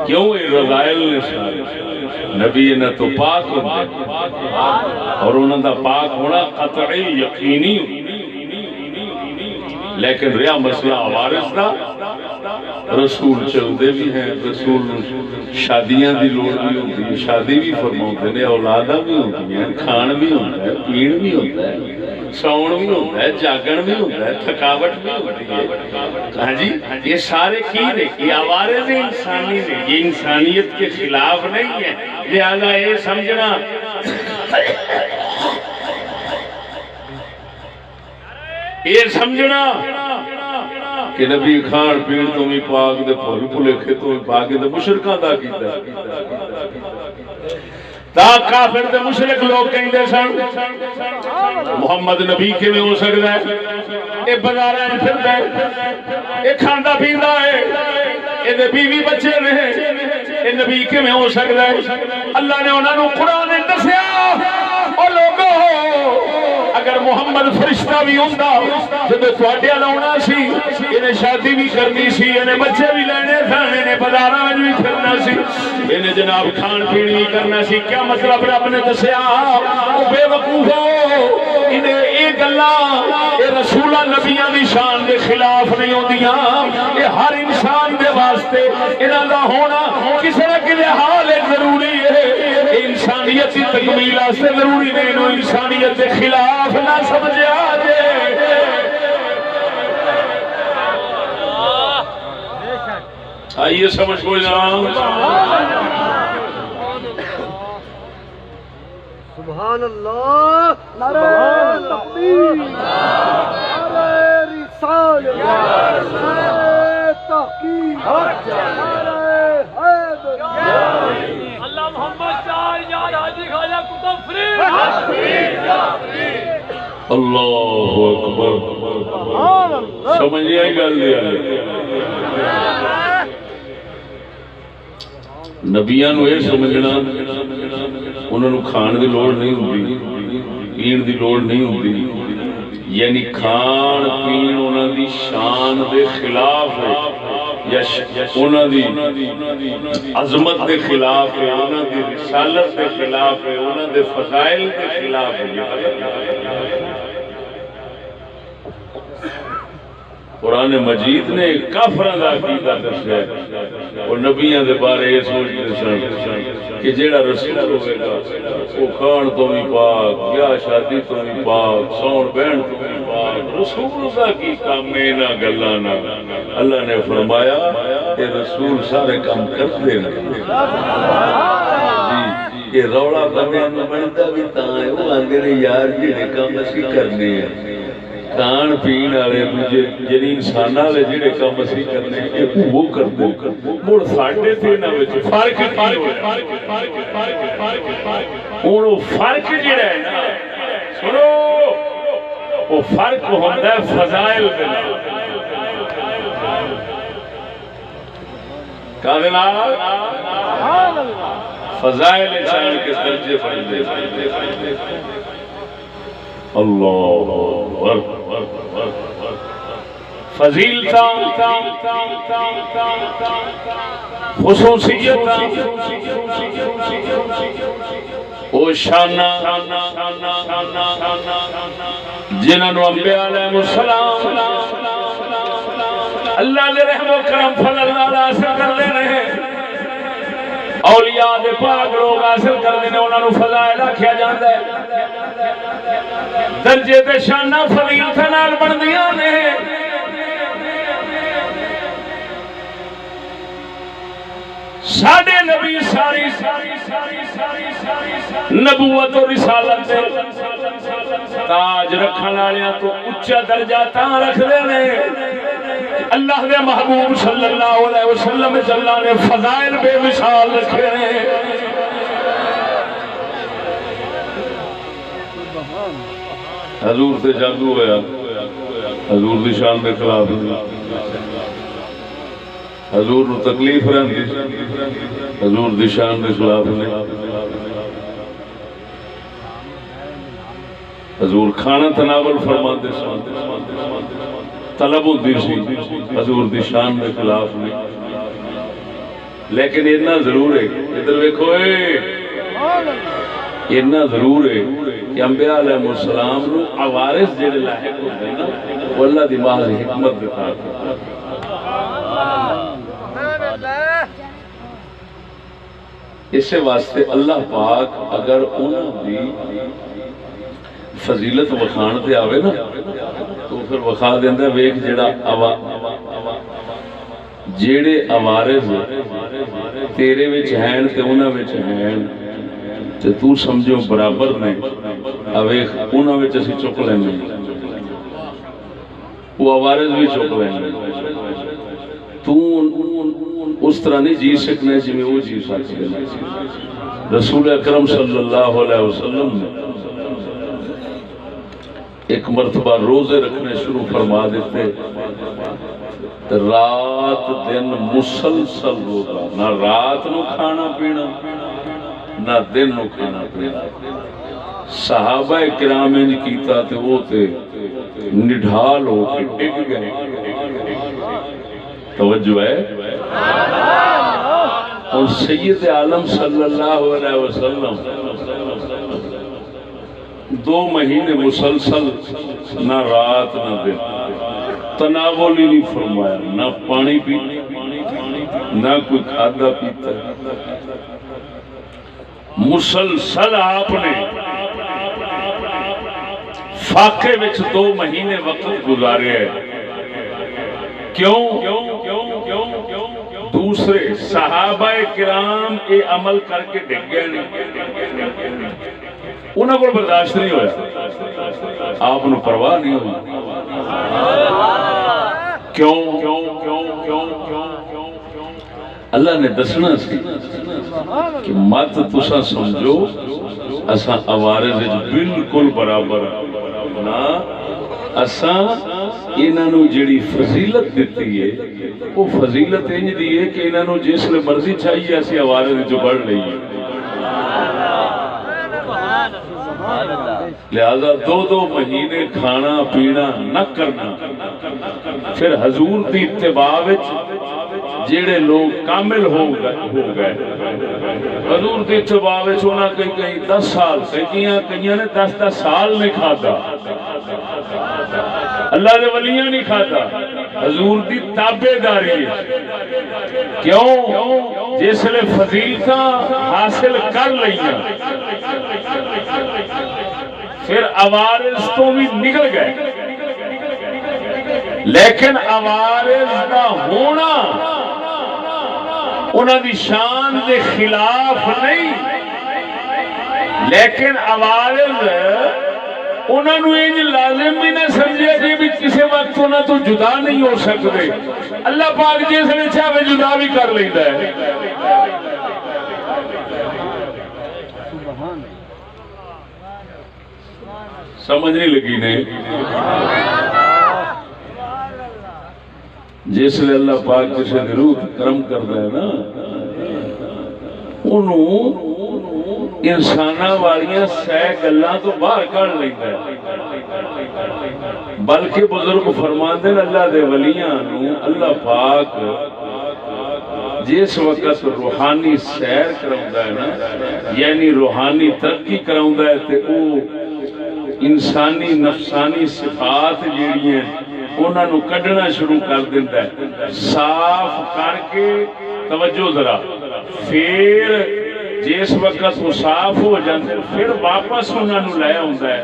کیوں؟ یہ رضائل نے سارے نبی نہ تو پاک ہوتے اور انہوں دا پاک ہونا قطعی یقینی، لیکن رہا مسئلہ عوارض دا، رسول چلتے بھی ہیں، رسول شادیاں دی لوڑ بھی ہوتی ہے، شادی بھی فرماتے ہیں، اولاداں بھی ہوتی ہیں، کھان بھی ہوتا ہے، پین بھی ہوتا ہے، سون بھی ہوتا ہے، جاگن بھی ہوتا ہے، تھکاوٹ بھی ہوتی ہے۔ ہاں جی، یہ سارے کی نے، یہ عوارض انسانی نے، یہ انسانیت کے خلاف نہیں ہے۔ لہذا یہ سمجھنا کہ نبی کھان پین تو بھی پاک دے پھول پھلیکھے تو بھی پاک دے مشرکاں دا کیتا تا کافر دے مشرک لوگ کہندے سن محمد نبی کیویں ہو سکدا ہے؟ اے بازاراں وچ پھردا ہے، اے کھاندا پیندا ہے، اے دے بیوی بچے نے، اے نبی کیویں ہو سکدا ہے؟ اللہ نے انہاں نوں قرآن وچ دسیا، او لوگو اگر محمد فرشتہ بھی ہوندا جب تواڈے ال آਉਣਾ سی، انہیں شادی بھی کرنی سی، انہیں بچے بھی لینے سن، انہیں بازاراں وچ بھی پھرنا سی، انہیں جناب کھان پین بھی کرنا سی۔ کیا مطلب رب نے دسیا؟ او بے وقوفو، انہیں ایک گلاں یہ رسولاں نبیاں دی شان دے خلاف نہیں ہوندیاں یہ ہر انسان دے واسطے انہاں دا ہونا کسی نہ کسی حال ضروری ہے انسانیت کی تکمیل واسطے ضروری نہیں نو انسانیت کے خلاف نہ سمجھا جے آئیے سمجھ کوئی نہ سبحان اللہ نعرہ تکبیر نعرہ رسالت نعرہ تحقیق نعرہ حیدر اللہ محمد چار یار حاجی خواجہ کتب فرید اللہ اکبر سمجھ آئی گل نبیاں نو یہ سمجھنا انہوں نے کھان دی لوڑ نہیں ہوندی پین دی لوڑ نہیں ہوندی یعنی کھان پین انہوں دی شان دے خلاف ہے یا انہوں دی عظمت دے خلاف ہے انہوں دی رسالت دے خلاف ہے انہوں دے فضائل دے خلاف ہے قرآن مجید نے کافراں دا عقیدہ دسیا اور نبیاں دے بارے یہ سوچتے سن کہ جیڑا رسول ہوئے گا وہ کھان تو بھی پاک بیاہ شادی تو بھی پاک سون بہن تو بھی پاک رسول دا کی کام میں نہ گلانا اللہ نے فرمایا کہ رسول سارے کام کرتے ہیں جی یہ روڑا بندے نوں بندا بھی تاں ہے وہ آندے نے یار جڑے کام اسی کرنے ہیں کھان پین والے دوجے یعنی انسان والے جڑے کام اسی کرنے ہیں وہ کرتے مڑ ساڈے تے انہاں وچ فرق ہن فرق جڑا ہے نا سنو وہ فرق ہوندا ہے فضائل دے نال کا دے نال فضائل انسان کے درجے بڑھتے اللہ فضیلتا خصوصیت او شانہ جنہاں نو انبیاء علیہ السلام اللہ دے رحم و کرم فضل نال حاصل کر لے رہے اولیاء دے پاک لوگ حاصل کر دینے انہاں نو فضائل آکھیا جاندا ہے درجے تے شانہ فضیلت نال بندیاں نے ساڈے نبی ساری نبوت و رسالت دے تاج رکھن والیاں تو اونچا درجہ تاں رکھدے نے اللہ دے محبوب صلی اللہ علیہ وسلم اللہ نے فضائل بے مثال رکھے ہیں حضور تے جادو ہویا حضور دی شان دے خلاف حضور نو تکلیف رہندی حضور دی شان دے خلاف نہیں حضور کھانا تناول فرماندے سن طلب ہوندی سی حضور دی شان دے خلاف نہیں لیکن اتنا ضرور ہے ادھر دیکھو اتنا ضرور ہے کہ انبیاء علیہ السلام نو عوارض جڑے لاحق ہوندے نا وہ اللہ دی محض حکمت دکھا اسے واسطے اللہ پاک اگر انہوں دی فضیلت وکھان تے آوے نا تو پھر وکھا دیندا ویکھ جیڑے عوارض تیرے وچ ہیں تے انہاں وچ ہیں تے تو سمجھو برابر نہیں اویکھ انہاں وچ اسی چک لینے وہ عوارض بھی چک لینے تو اس طرح نہیں جی سکنے جی میں وہ جی سکتے رسول اکرم صلی اللہ علیہ وسلم نے ایک مرتبہ روزے رکھنے شروع فرما دیتے رات دن مسلسل روزہ نہ رات نو کھانا پینا نہ دن نو کھانا پینا صحابہ کرام انج کیتا تے وہ تے نڈھال ہو کے ڈگ گئے توجہ ہے اور سید عالم صلی اللہ علیہ وسلم 2 مہینے مسلسل نہ رات نہ دن تناول ہی نہیں فرمایا، نہ پانی پی نہ کوئی کھادا پیتا، مسلسل آپ نے فاقے وچ 2 مہینے وقت گزارے ہے۔ کیوں؟ دوسرے صحابہ کرام یہ عمل کر کے ڈگ گئے نہیں، انہوں کو برداشت نہیں ہویا، آپ کو پرواہ نہیں ہوئی۔ کیوں؟ اللہ نے دسنا سی کہ مت تسا سمجھو اساں عوارض بالکل برابر نہ، اساں انہاں نو جڑی فضیلت دیتی ہے وہ فضیلت انج دی ہے کہ انہاں نو جس لے مرضی چاہیے اسی عوارض جو بڑھ لئیے، لہذا 2 مہینے کھانا پینا نہ کرنا۔ پھر حضور دی اتباع وچ جڑے لوگ کامل ہو گئے، حضور دی اتباع وچ انہاں کہیں 10 سال کئیاں نے 10 سال نہیں کھادا، اللہ دے ولیاں نہیں کھادا، حضور دی تابعداری ہے۔ کیوں؟ جس لے فضیلتاں حاصل کر لئیاں پھر عوارض تو بھی نکل گئے، لیکن عوارض دا ہونا انہاں دی شان دے خلاف نہیں، لیکن عوارض انہاں نو انج لازم بھی نہ سمجھے جی بھی کسی وقت انہاں تو جدا نہیں ہو سکتے، اللہ پاک جس نے چاہے جدا بھی کر لیندا ہے۔ سمجھ نہیں لگی نے؟ جس لئے اللہ پاک کسی روح کرم کرتا ہے نا، انہوں انسانہ والیاں سہ گلاں تو باہر کر لیتا ہے، بلکہ بزرگ فرماندے ہیں اللہ دے ولیاں نو اللہ پاک جس وقت روحانی سیر کراؤندا ہے نا، یعنی روحانی ترقی کراؤندا ہے تے او انسانی نفسانی صفات جیڑی ہیں انہاں نو کڈنا شروع کر دیندا ہے، صاف کر کے توجہ ذرا، پھر جس وقت وہ صاف ہو جاندے پھر واپس انہاں نو لے آوندا ہے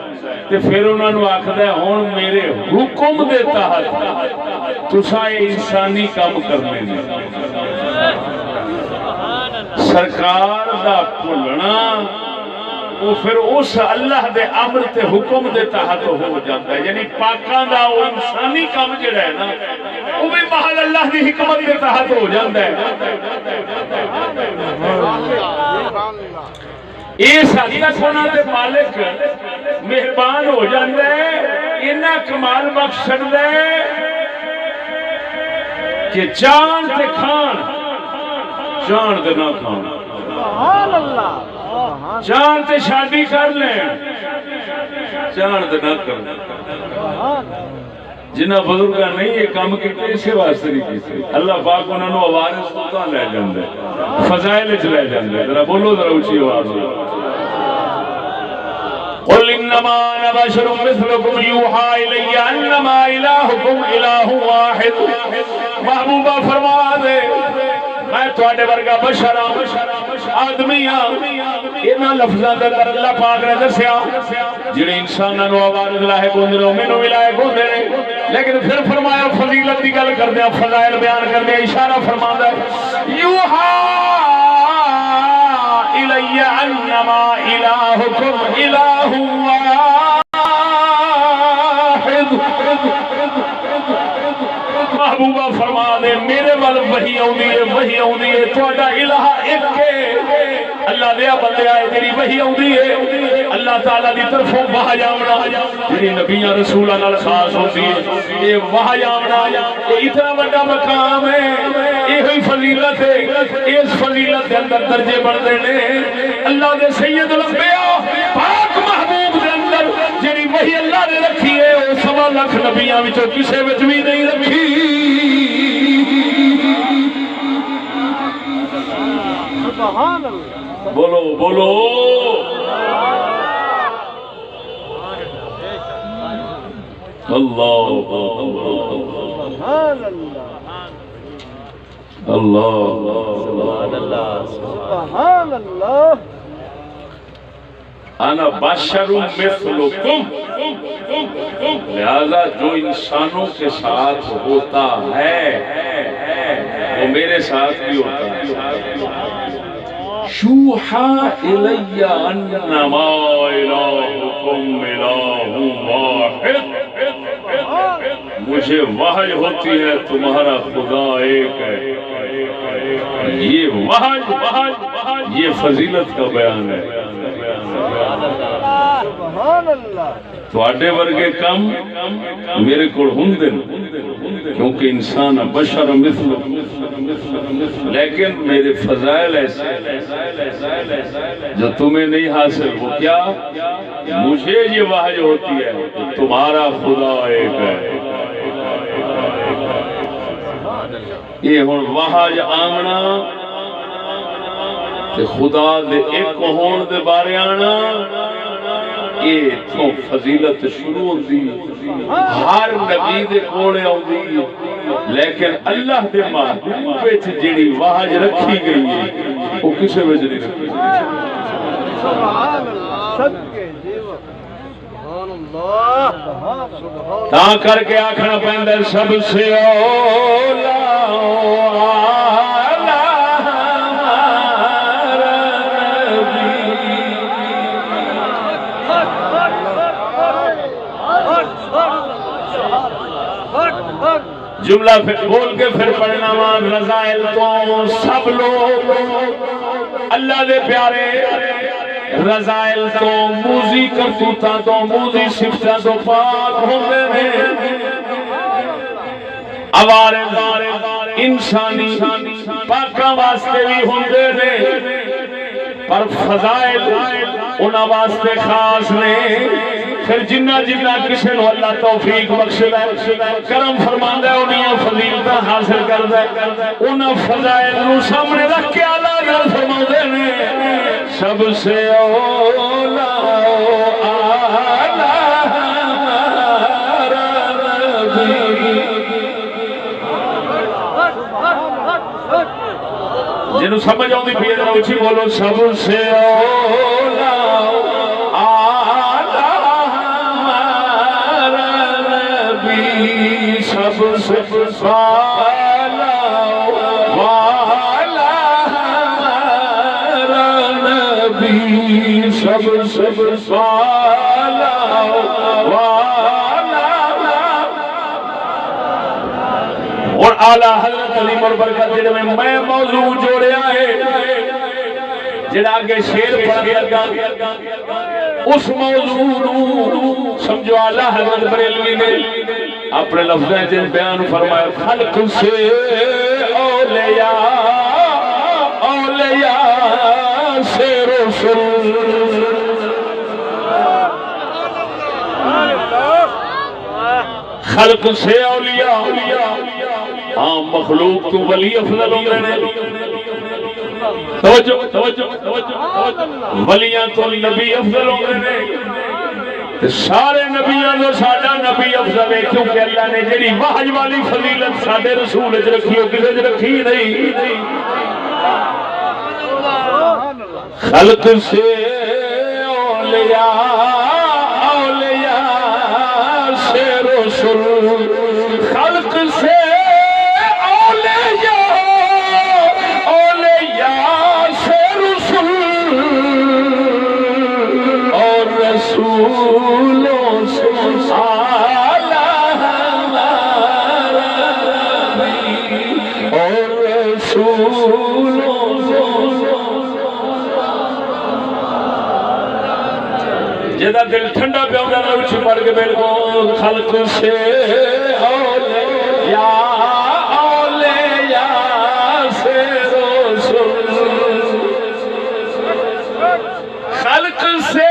تے پھر انہاں نو آکھدا ہے ہن میرے حکم دے تحت تساں انسانی کام کرنے نے۔ سرکار دا بھولنا وہ پھر اس اللہ دے امر تے حکم دے تحت ہو جاتا ہے، یعنی پاکاں دا وہ انسانی کام جڑا ہے نا وہ بھی محل اللہ دی حکمت دے تحت ہو جاتا ہے۔ اس حد تک انہاں دے مالک مہربان ہو جاتا ہے، انہاں کمال بخش چھڑدا ہے کہ جان تے کھان، جان تے نہ کھان، سبحان اللہ، جان تے شادی کر لیں، جان تے نہ کر لیں۔ جنہ بزرگاں نہیں یہ کام کیتے اسے واسطے نہیں کیتے، اللہ پاک انہوں نے عوارض تو تاں لے جاندے، فضائل چ لے جاندے۔ ذرا بولو ذرا اونچی آواز میں، قل انما انا بشر مثلكم يوحى الي انما الهكم اله واحد۔ محبوبہ فرما دے میں تواڈے ورگا بشر ہاں، آدمی ہاں۔ انہاں لفظاں دے اندر اللہ پاک نے دسیا جڑے انساناں نو عوارض لاحق ہوندے نے مینوں بھی لاحق ہوندے نے، لیکن پھر فرمایا فضیلت دی گل کردے فضائل بیان کردے اشارہ فرماندا ہے یوحا الی انما الہکم الہ واحد۔ محبوبہ فرما دے میرے ول وحی آؤندی ہے، وحی آؤندی ہے، تہاڈا الہ ایک ہے۔ اللہ دیا بندے آئے تیری وحی آؤندی ہے، اللہ تعالیٰ دی طرفوں وحی آونا جی نبیاں رسولاں نال خاص ہوندی ہے، یہ وحی آونا یہ اتنا بڑا مقام ہے، یہ فضیلت ہے۔ اس فضیلت کے اندر درجے بڑھتے ہیں اللہ دے سید الانبیاء پاک محبوب دے اندر جی وحی اللہ نے رکھی ہے وہ 1.25 لاکھ نبیاں وچوں کسے وچ بھی نہیں رکھی۔ سبحان اللہ، بولو بولو اللہ سبحان اللہ اللہ سبحان اللہ انا بشر مثلکم، لہذا جو انسانوں کے ساتھ ہوتا ہے وہ میرے ساتھ بھی ہوتا ہے. شوحا الی انما الہکم الہ واحد، مجھے وحی ہوتی ہے تمہارا خدا ایک ہے. یہ وحی یہ فضیلت کا بیان ہے. سبحان اللہ تواڈے ورگے کم میرے کو ہوندے کیونکہ انسان بشر مثل، لیکن میرے فضائل ایسے جو تمہیں نہیں حاصل. وہ کیا؟ مجھے یہ وحی ہوتی ہے کہ تمہارا خدا ایک ہے. یہ ہن وحی آمنا تے خدا دے ایک ہون دے بارے آنا، یہ تو فضیلت شروع ہوتی ہر نبی دے کوڑے آتی، لیکن اللہ دے محبوب وچ جڑی وحی رکھی گئی ہے وہ کسے وچ نہیں رکھی گئی. سبحان اللہ صدقے جیو سبحان اللہ سبحان تا کر کے آکھنا پیندا سب سے اولا جملہ بول کے پھر پڑھنا وہاں رضائل تو سب لوگ اللہ دے پیارے، رضائل تو موزی کرتوتاں تو موزی صفتاں تو پاک ہوندے ہیں. عوارض انسانی پاکاں واسطے بھی ہوندے نے، پر فضائل انہاں واسطے خاص نے. پھر جنہ جنہ کسی نو اللہ توفیق بخشدا ہے، کرم فرماندا ہے، انہاں فضیلتاں حاصل کردا ہے، انہاں فضائل نو سامنے رکھ کے اعلیٰ گل فرماندے نے سب سے اولا جنہوں سمجھ آؤں پی ذرا اچھی بولو سب سے اولا سب سے والا نبی، سب سے والا اور اعلیٰ حضرت علی برکت جڑے میں موضوع جوڑیا ہے، جڑا آگے شیر پڑھ گیا اس موضوع سمجھو اعلیٰ حضرت بریلوی نے اپنے لفظیں جن بیان فرمایا. خلق سے اولیاء، اولیاء سے رسول، خلق سے اولیاء عام مخلوق تو ولی افضل ہوندے نے. توجہ توجہ توجہ، ولیاں تو نبی افضل ہوندے نے. سارے نبیوں کو ساڈا نبی افضل ہے کیونکہ اللہ نے جڑی وحی والی فضیلت ساڈے رسول وچ رکھی او کسے وچ رکھی نہیں. خلق سے اولیاء، اولیاء سے رسول، خلق سے اولیاء، اولیاء سے رسول، اور رسولوں سے اعلیٰ اور رسولوں سے جدا دل ٹھنڈا پہ ہوگا نہ اچھی پڑھ کے میرے کو خلق سے اولیاء، اولیاء سے رسول، خلق سے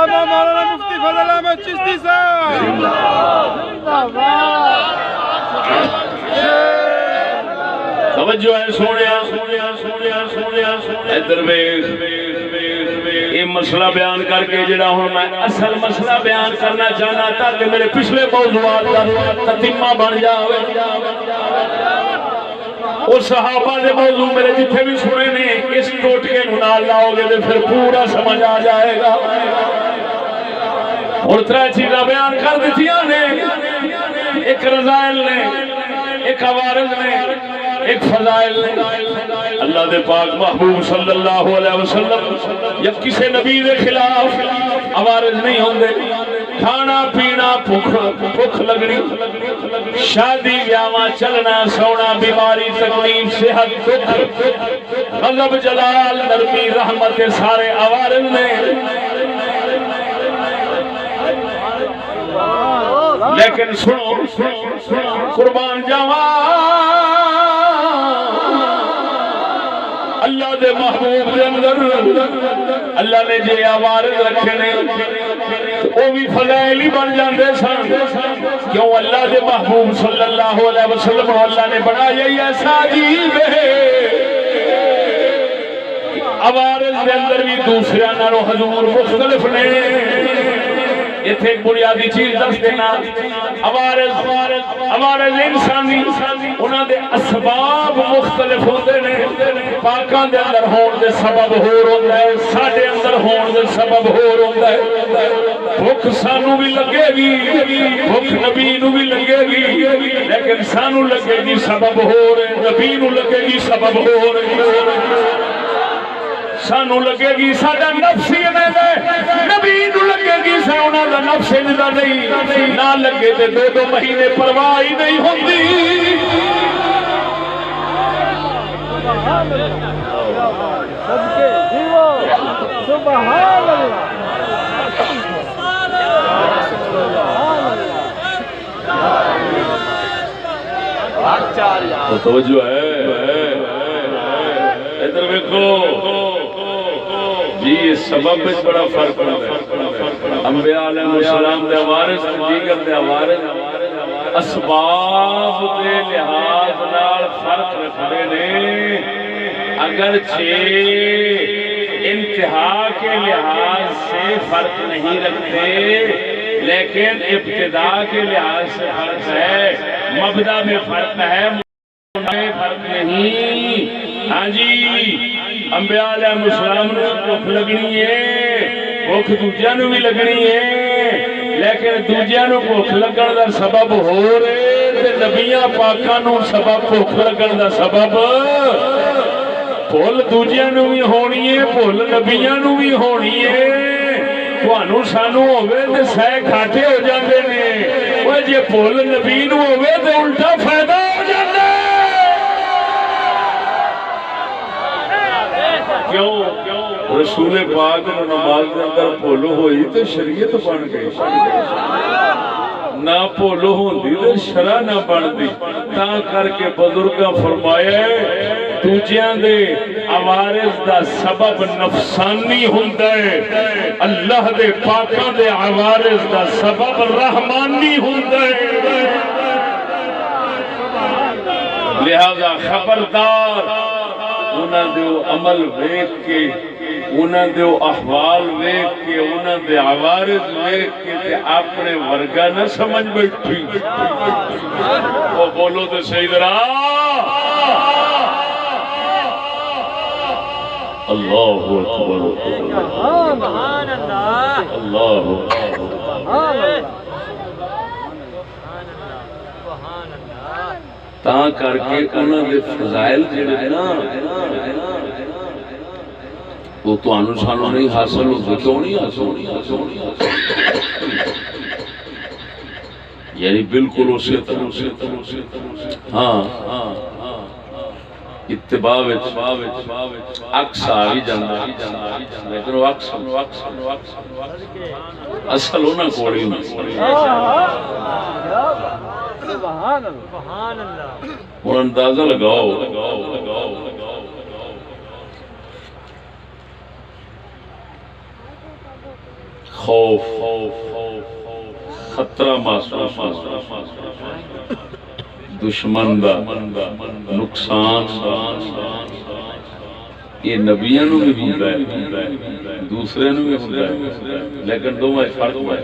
علامہ مولانا مفتی فضل احمد چشتی صاحب توجہ ہے سونیا ادھر یہ مسئلہ بیان کر کے جڑا ہوں میں اصل مسئلہ بیان کرنا چاہنا تاکہ میرے پچھلے موضوعات کا تتمہ بن جاوے اور صحابہ نے موضوع میرے جتنے بھی سنے نے اس ٹوٹکے نال لاؤ گے تو پھر پورا سمجھ آ جائے گا اور ترے چیزاں بیان کر دیتیاں نے ایک رضائل نے ایک عوارض نے ایک فضائل نے اللہ دے پاک محبوب صلی اللہ علیہ وسلم یا کسی نبی دے خلاف عوارض نہیں ہوندے کھانا پینا بھوک لگنی شادی بیاواں چلنا سونا بیماری تکلیف صحت دکھ غضب جلال نرمی رحمت سارے عوارض نے لیکن سنو قربان جاواں اللہ دے محبوب دے اندر اللہ نے جے عوارض رکھے نے وہ بھی فضائل ہی بن جاندے سن کیوں اللہ دے محبوب صلی اللہ علیہ وسلم اللہ نے بنایا ہی ایسا عجیب ہے عوارض دے اندر بھی دوسرے نالوں حضور مختلف نے ایتھے ایک بنیادی چیز دس دینا عوارض انسانی انہاں دے اسباب مختلف ہوندے نے پاکاں دے اندر ہون دے سبب ہور ہوندا ہے ساڈے اندر ہون دے سبب ہور ہوندا ہے بھوک سانو بھی لگے گی بھوک نبی نو بھی لگے گی لیکن سانو لگے گی سبب ہور ہے نبی نو لگے گی سبب ہور ہے سانو لگے گی ساڈا نفس ہی نبی نو لگے گی سونا دا نفس اندا نہیں نہ لگے تے دو مہینے پرواہ ہی نہیں ہوندی صدقے دیو سبحان اللہ تو توجہ ہے ادھر دیکھو جی سبب میں بڑا فرق ہے انبیاء علیہ السلام دے وارث دیگر دے وارث اسباب دے لحاظ نال فرق رکھتے نے اگرچہ انتہا کے لحاظ سے فرق نہیں رکھتے لیکن ابتدا کے لحاظ سے فرق ہے مبدا میں فرق ہے فرق نہیں ہاں جی انبیاء علیہ السلام نے بھوک لگنی ہے بھوک دوجیاں نو بھی لگنی ہے لیکن دوجیاں نو بھوک لگن دا سبب ہو رہے تے نبیاں پاکاں نو سبب بھوک لگن دا سبب بھول دوجیاں نو بھی ہونی ہے بھول نبیاں نو بھی ہونی ہے تانوں سانو ہوے تے سہ گھاٹے ہو جاندے نے اوے جے بھول نبی نو ہوے تے الٹا فائدہ ہو جاندا ہے کیوں رسول پاک نماز کے اندر بھولو ہوئی تو شریعت بن گئی نہ بھولو ہوندی تو شرع نہ بندی تا کر کے بزرگاں فرمایا دوجیاں دے عوارض دا سبب نفسانی ہوندا ہے اللہ دے پاکاں دے عوارض دا سبب رحمانی ہوندا ہے لہذا خبردار انہاں دے عمل ویکھ کے انہاں دے احوال ویکھ کے انہاں دے عوارض ویکھ کے تے اپنے ورگا نہ سمجھ بیٹھی او بولو تے صحیح ذرا اللہ اکبر سبحان اللہ اللہ تا کر کے انہاں دے فضائل جڑے نا وہ تو سانو نہیں حاصل ہوتے کیوں نہیں حاصل یعنی بالکل اسی طرح ہاں اتباع عکس آ بھی جانا لیکن وہ اصل ہونا کوڑی ہوں اندازہ لگاؤ خوف خطرہ محسوس دشمن دا نقصان یہ نبیوں بھی ہوتا ہے دوسرے نو بھی ہوتا ہے لیکن دو میں فرق ہے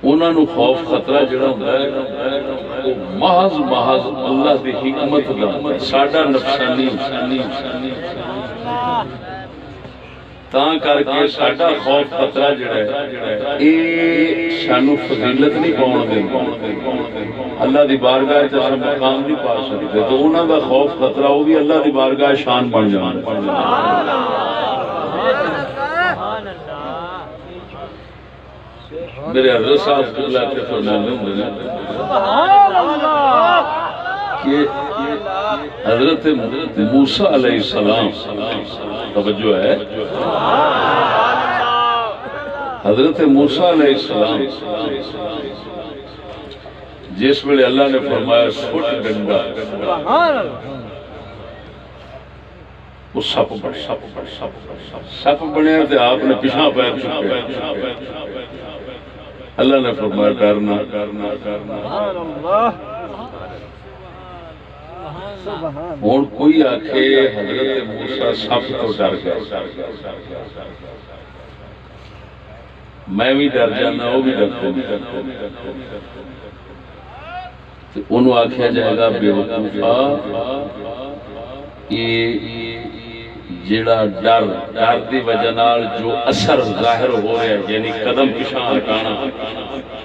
انہاں نو خوف خطرہ جڑا ہوندا ہے وہ محض اللہ دی حکمت دا ساڈا نفسانی تاں کر کے ساڈا خوف خطرہ جڑا ہے اے سانو فضیلت نہیں پاؤن دیندا اللہ دی بارگاہ تے ہم مقام نہیں پا سکتے تو انہاں دا خوف خطرہ وہ بھی اللہ دی بارگاہ شان بن جاندا سبحان اللہ میرے حضرت صاحب قبلہ کے فرمانے ہیں کہ حضرت موسیٰ علیہ السلام توجہ ہے حضرت موسیٰ علیہ السلام جس ویلے اللہ نے فرمایا سٹ ڈنڈا وہ سپ بنیا تے آپ نے پیچھے پیر چکے اللہ نے فرمایا ڈرنا ہوں کوئی آکھے حضرت موسیٰ سپ تو ڈر گیا میں بھی ڈر جانا وہ بھی ڈرتے انہوں آکھیا جائے گا بے وقوفا یہ جیڑا ڈر دی وجہ نال جو اثر ظاہر ہو رہا ہے یعنی قدم پیچھے ہٹانا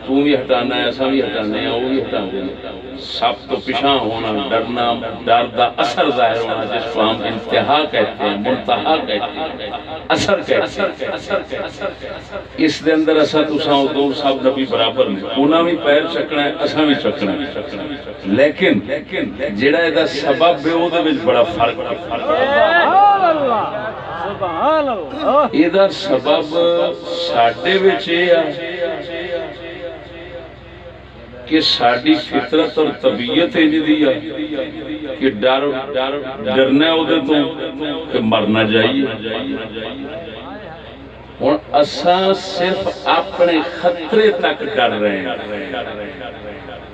تو بھی ہٹانا ہے ایسا بھی ہٹانے ہیں وہ بھی ہٹانے ہیں سب تو پیچھے ہونا ڈرنا ڈر دا اثر ظاہر ہونا جس کو ہم انتہا کہتے ہیں منتہا کہتے ہیں اثر کہتے ہیں اس دے اندر اسا تساں دو سب نبی برابر نے انہاں بھی پیر چکنا ہے اساں بھی چکنا ہے لیکن جیڑا ادا سبب ہے او دے وچ بڑا فرق ہے سبحان اللہ ادا سبب ساڈے وچ ہے کہ ساڈی فطرت اور طبیعت انج دی ہے کہ ڈرنا ہے اودے تو کہ مرنا جائیے ہن اساں صرف اپنے خطرے تک ڈر رہے ہیں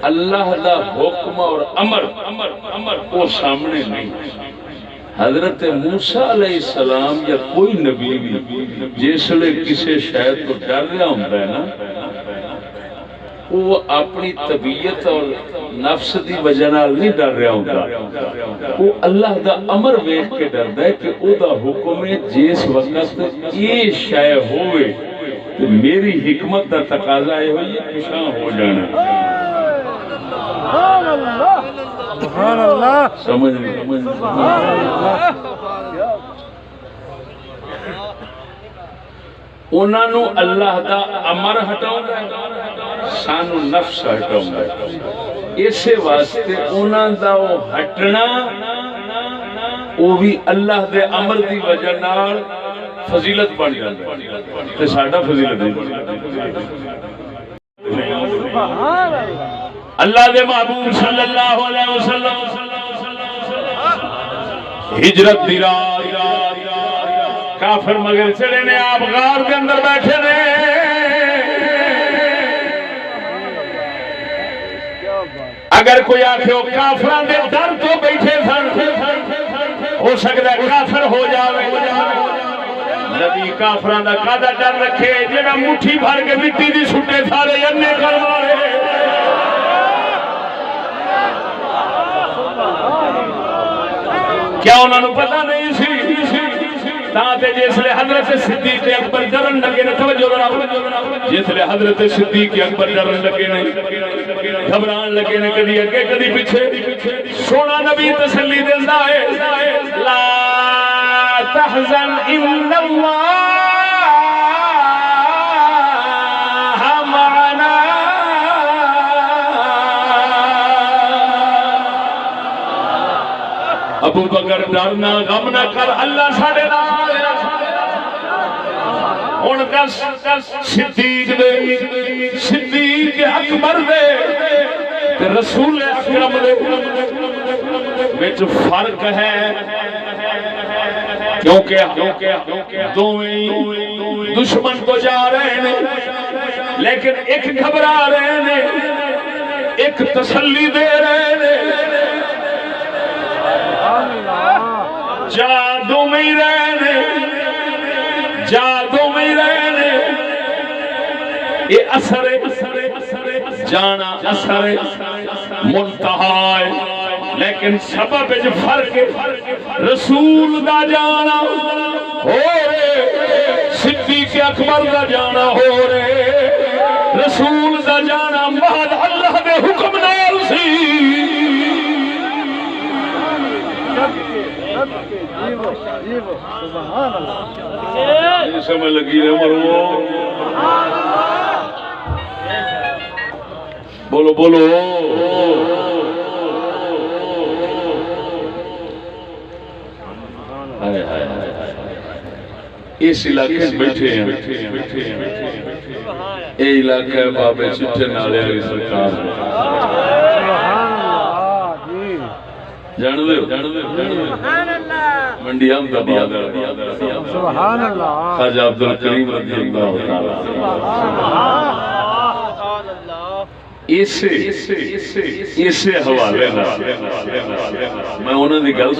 اللہ دا حکم اور امر وہ سامنے نہیں حضرت موسیٰ علیہ السلام یا کوئی نبی بھی جس لئے کسی شاید کو ڈر رہا ہوتا ہے نا وہ اپنی طبیعت اور نفس دی وجہ نال نہیں ڈر رہا ہوتا وہ اللہ دا امر ویکھ کے ڈردا ہے کہ او دا حکم ہے جس وقت یہ شے ہوئے تو میری حکمت دا تقاضا ہے یہ پیچھے ہو جانا سبحان اللہ سبحان اللہ سمجھ انہاں نو اللہ دا امر ہٹاؤں گا سانو نفس ہٹاؤں گا اسے واسطے انہاں دا وہ ہٹنا وہ بھی اللہ دے امر دی وجہ نال فضیلت بن جاتا ہے تے ساڈا فضیلت نہیں اللہ دے محبوب صلی اللہ علیہ وسلم ہجرت دی رات کافر مگر چڑے نے آپ غار کے اندر بیٹھے نے اگر کوئی آکھے وہ کافران دے در تو بیٹھے ہو سکتا ہے کافر ہو جاوے نبی کافران دا قادہ ڈر رکھے جنہا مٹھی بھر کے مٹی دی سٹے سارے جننے کر مارے کیا انہوں نے پتہ نہیں سی تاتے جس لئے حضرت صدیق اکبر ڈرن لگے نے توجہ ذرا جس لئے حضرت صدیق اکبر ڈرن لگے نے گھبران لگے نے کدی اگے کدی پیچھے سونا نبی تسلی دیتا ہے لا تحزن ان اللہ معنا ابو بکر ڈرنا غم نہ کر اللہ ساڑے نال ان کا صدیق اکبر دے رسول اکرم دے وچ فرق ہے کیونکہ دوویں دشمن تو جا رہے ہیں لیکن ایک گھبرا رہے ہیں ایک تسلی دے رہے ہیں جادو میں رہنے جادو میں رہنے یہ اثر جانا اثر منتہا ہے لیکن سبب جو فرق رسول دا جانا ہو رہے صدیق اکبر دا جانا ہو رہے رسول دا جانا محض اللہ دے حکم نال سی یہ سمجھ لگی ہے مرو بولو بولو اس علاقے بیٹھے ہیں اے علاقہ بابے چٹھے نالے علی سرکار جان دے منڈی احمد آباد سبحان اللہ خواجہ عبدالکریم رضی اللہ تعالی اسے حوالے میں انہوں نے گل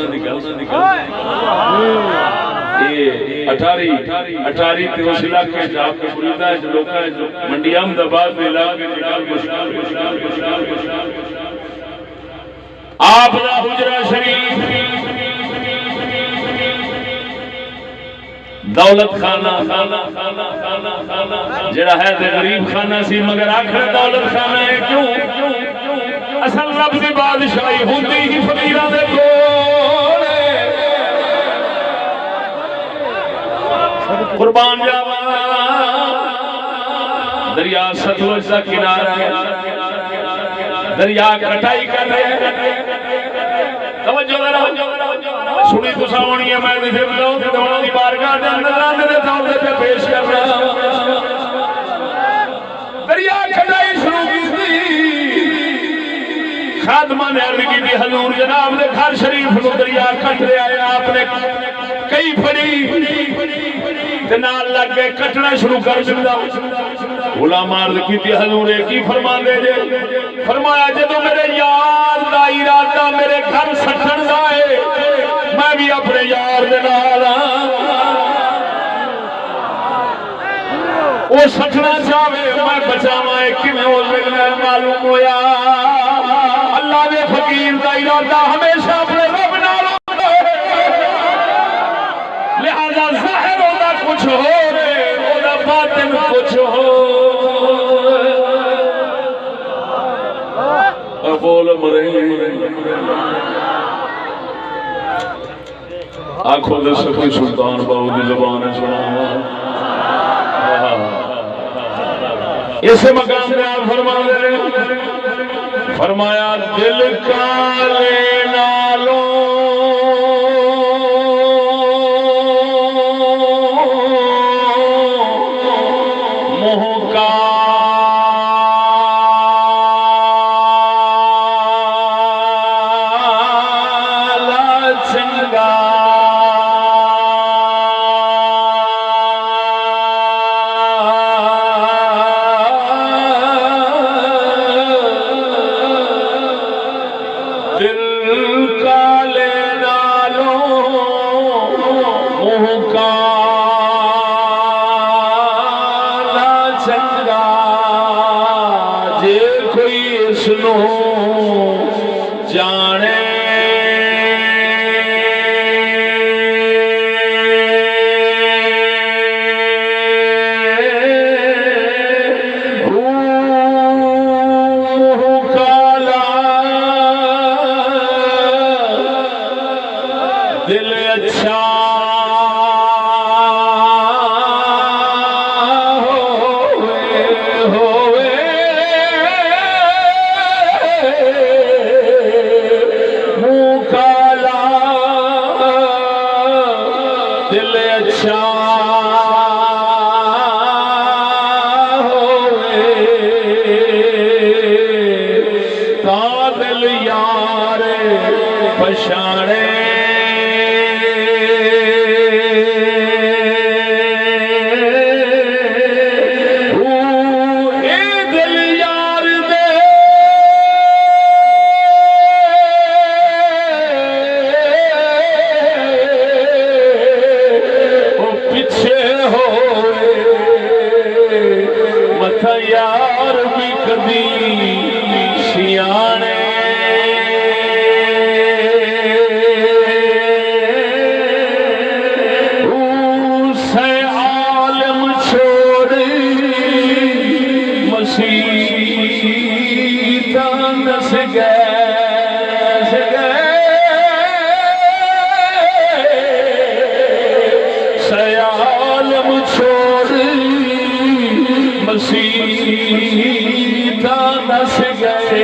اٹھاری تے اس علاقے جا کے بریدہ ہے جو لوکا ہے جو منڈی احمد آباد میں علاقے آپ دا حجرہ شریف دولت خانہ جڑا ہے تے غریب خانہ سی مگر آخر دولت خانہ ہے کیوں اصل رب دی بادشاہی ہوندی ہی فقیراں دے کول قربان جاواں دریا ستلج دا کنارہ ہے دریا کٹائی کر رہے توجہ ذرا سنی تو سامنی ہے میں دے بلاؤں تے دوڑا دی بارگاہ دے اندر لاندے دے تاؤں دے پیش کر رہا دریا کھڑائی شروع کی تھی خادمہ نے عرض کی تھی حضور جناب نے گھر شریف کو دریا کٹ رہے آئے آپ نے کئی پڑی نال لگ گئے کٹنا شروع کر دیا غلام عرض کی تھی حضور کی فرما دے جے فرمایا جدو میرے یار دا ارادہ میرے گھر سٹن دا ہے میں بھی اپنے یار دے نال وہ سٹنا چاہے میں بچاواں کیویں ہو سکدا معلوم ہویا اللہ دے فقیر دا ارادہ ہمیشہ اپنے رب نال ہوندا ہے لہذا ظاہر ہوتا کچھ ہو رہے ہوتا باطن کچھ ہو بول مرے آنکھوں دے سخی سلطان باؤ دی زبان سنا اس مقام میں آپ فرما دے فرمایا دل کا لینا لو یار پشانے تا نس گئے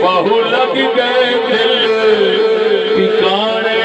بہو لگ گئے دل ٹھکانے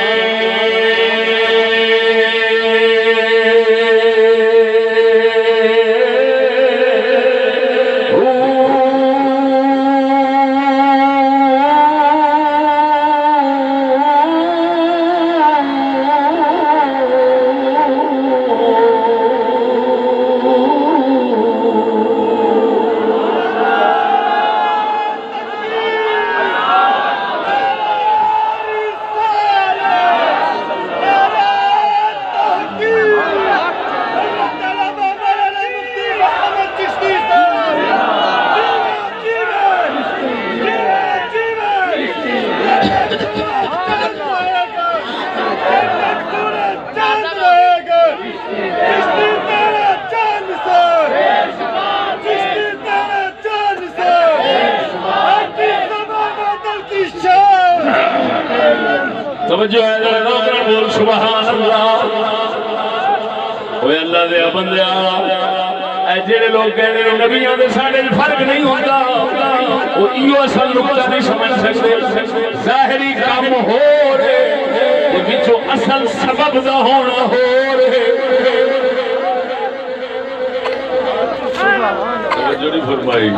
توجہ ہے ذرا ذوق بول سبحان اللہ اوے اللہ دے بندیا اے جڑے لوگ کہندے نے نبیوں دے ساڈے فرق نہیں ہوندا او ایو اصل نقطہ نہیں سمجھ سکتے ظاہری کام ہو رہے تے وچوں اصل سبب دا ہونا ہو رہے توجہ نہیں فرمائی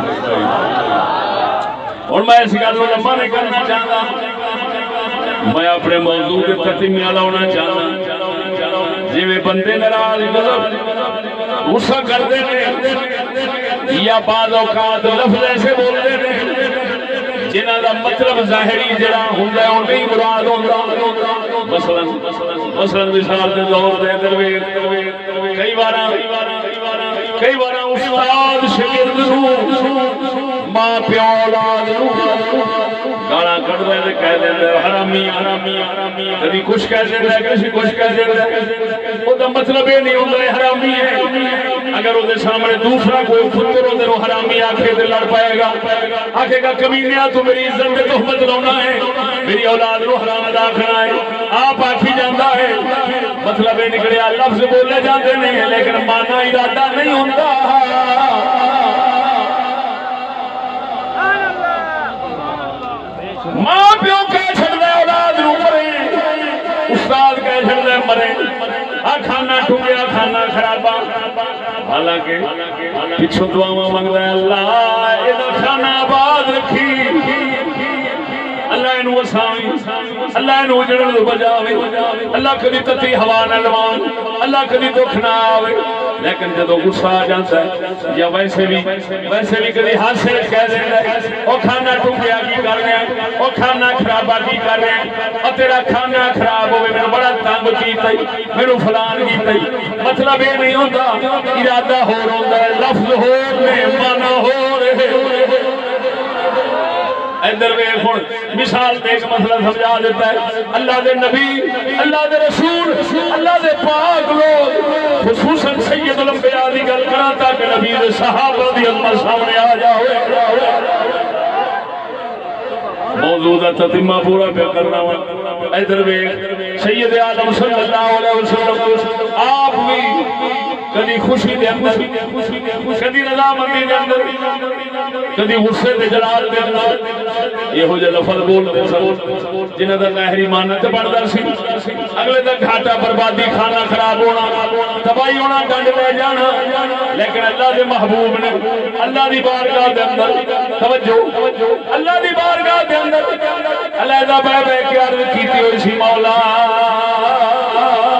اور میں اس گل نوں لمبا نہیں کرنا چاہتا میں اپنے موضوع کے تتمیہ لاؤنا چاہنا جی میں بندے ناراض غصہ کرتے ہیں یا بعض اوقات لفظ ایسے بولتے ہیں جنہاں دا مطلب ظاہری جڑا ہوندا ہے او نہیں مراد ہوندا مثلا مثال دے طور تے درویش کئی بار استاد شاگرد نوں ماں پیو اولاد نوں گالاں کڈدا تے کہہ دیندا حرامی حرامی کبھی کچھ کہہ دیندا کبھی کچھ کہہ دیندا او دا مطلب یہ نہیں ہوندا حرامی ہے اگر او دے سامنے دوسرا کوئی پتر او دے حرامی آکھے تے لڑ پائے گا آکھے گا کمینیا تو میری عزت تے تہمت لاونا ہے میری اولاد نو حرام ادا کرنا ہے آپ آکھی جاندا ہے مطلب یہ نکلیا لفظ بولے جاندے نہیں لیکن مانا ارادہ نہیں ہوندا ماں پیو کہہ چھڑدا اولاد نو مرے استاد کہہ چھڑدا مرے آ کھانا ٹوٹیا کھانا خرابا حالانکہ پچھوں دعاواں منگدا ہے اللہ اے دا کھانا آباد رکھی اللہ انو وساوی اللہ انو اجڑن تو بچاوے اللہ کدی تتی ہوا نہ لوان اللہ کدی دکھ نہ آوے لیکن جدو غصہ آ جاتا ہے یا ویسے بھی کدی ہاسے کہہ دیندا ہے او کھانا ٹوٹیا کی کر گیا او کھانا خرابا کی کر رہے او تیرا کھانا خراب ہوے میں بڑا تنگ کیتا میرے فلان کیتا مطلب یہ نہیں ہوندا ارادہ ہو ہوندا ہے لفظ ہو نے معنی ہو رہے ادھر ویکھ ہن مثال تے ایک مسئلہ سمجھا دیتا ہے اللہ دے نبی اللہ دے رسول اللہ دے پاک لوگ خصوصاً سید الانبیاء دی گل کراں تاکہ نبی دے صحابہ دی عظمت سامنے آ جاوے موضوع دا تتمہ پورا پہ کرنا ہوا ادھر ویکھ سید عالم صلی اللہ علیہ وسلم آپ بھی کدی خوشی دے اندر کدی رضامندی دے اندر کدی غصے دے جلال دے اندر یہ ہو جائے لفظ بولتے سن جنہاں دا ظاہری معنی تے بندا سی اگلے دا گھاٹا بربادی کھانا خراب ہونا تباہی ہونا ڈنڈ لے جانا لیکن اللہ دے محبوب نے اللہ دی بارگاہ دے اندر توجہ اللہ دی بارگاہ دے اندر علیحدہ بہ کے عرض کیتی ہوئی سی مولا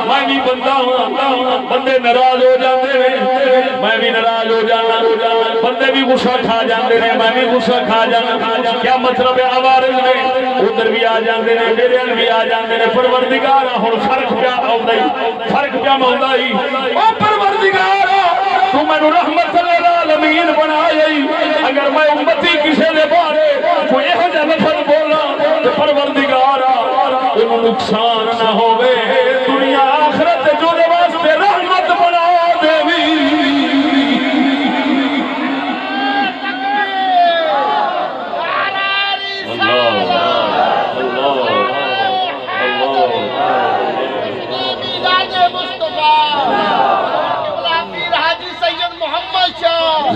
میں بھی بندہ ہوں بندے ناراض ہو جاتے ہیں میں بھی ناراض ہو جانا بندے بھی غصہ کھا جاتے ہیں میں بھی غصہ کھا جانا کیا مطلب ہے عوارض نے ادھر بھی آ جاتے ہیں میرے ال بھی آ جاتے ہیں پروردگار ہن فرق پیا آوندا ہی فرق پیا موندا ہی او پروردگار تو مینوں رحمت للعالمین بنایا ہی اگر میں امتی کسے دے بارے کوئی ایہو جہا لفظ بولا تے پروردگار اونوں نقصان نہ ہوے دنیا آخرت جو دے واسطے رحمت بنا دیوی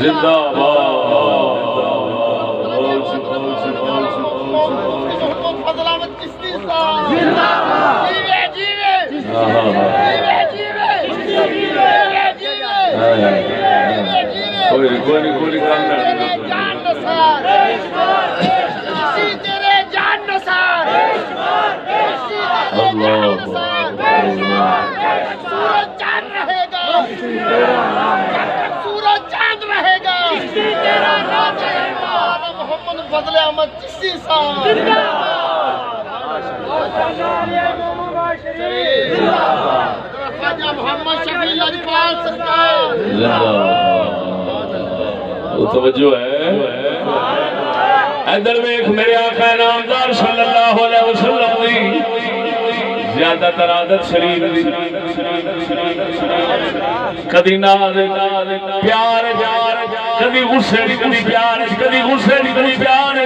زندہ باد فضل احمد چشتی صاحب زندہ باد جیوے کوئی جان نثار تیرے جان نثار سورج چاند رہے گا سورج چاند رہے گا محمد فضل احمد چشتی صاحب خواجہ محمد شفیع اجپال سرکار توجہ ہے ادھر میں ایک میرے آقا نامدار صلی اللہ علیہ وسلم دی زیادہ تر عادت شریف دی کدی ناز پیار کدی غصے کدی پیار کدی غصے کدی پیار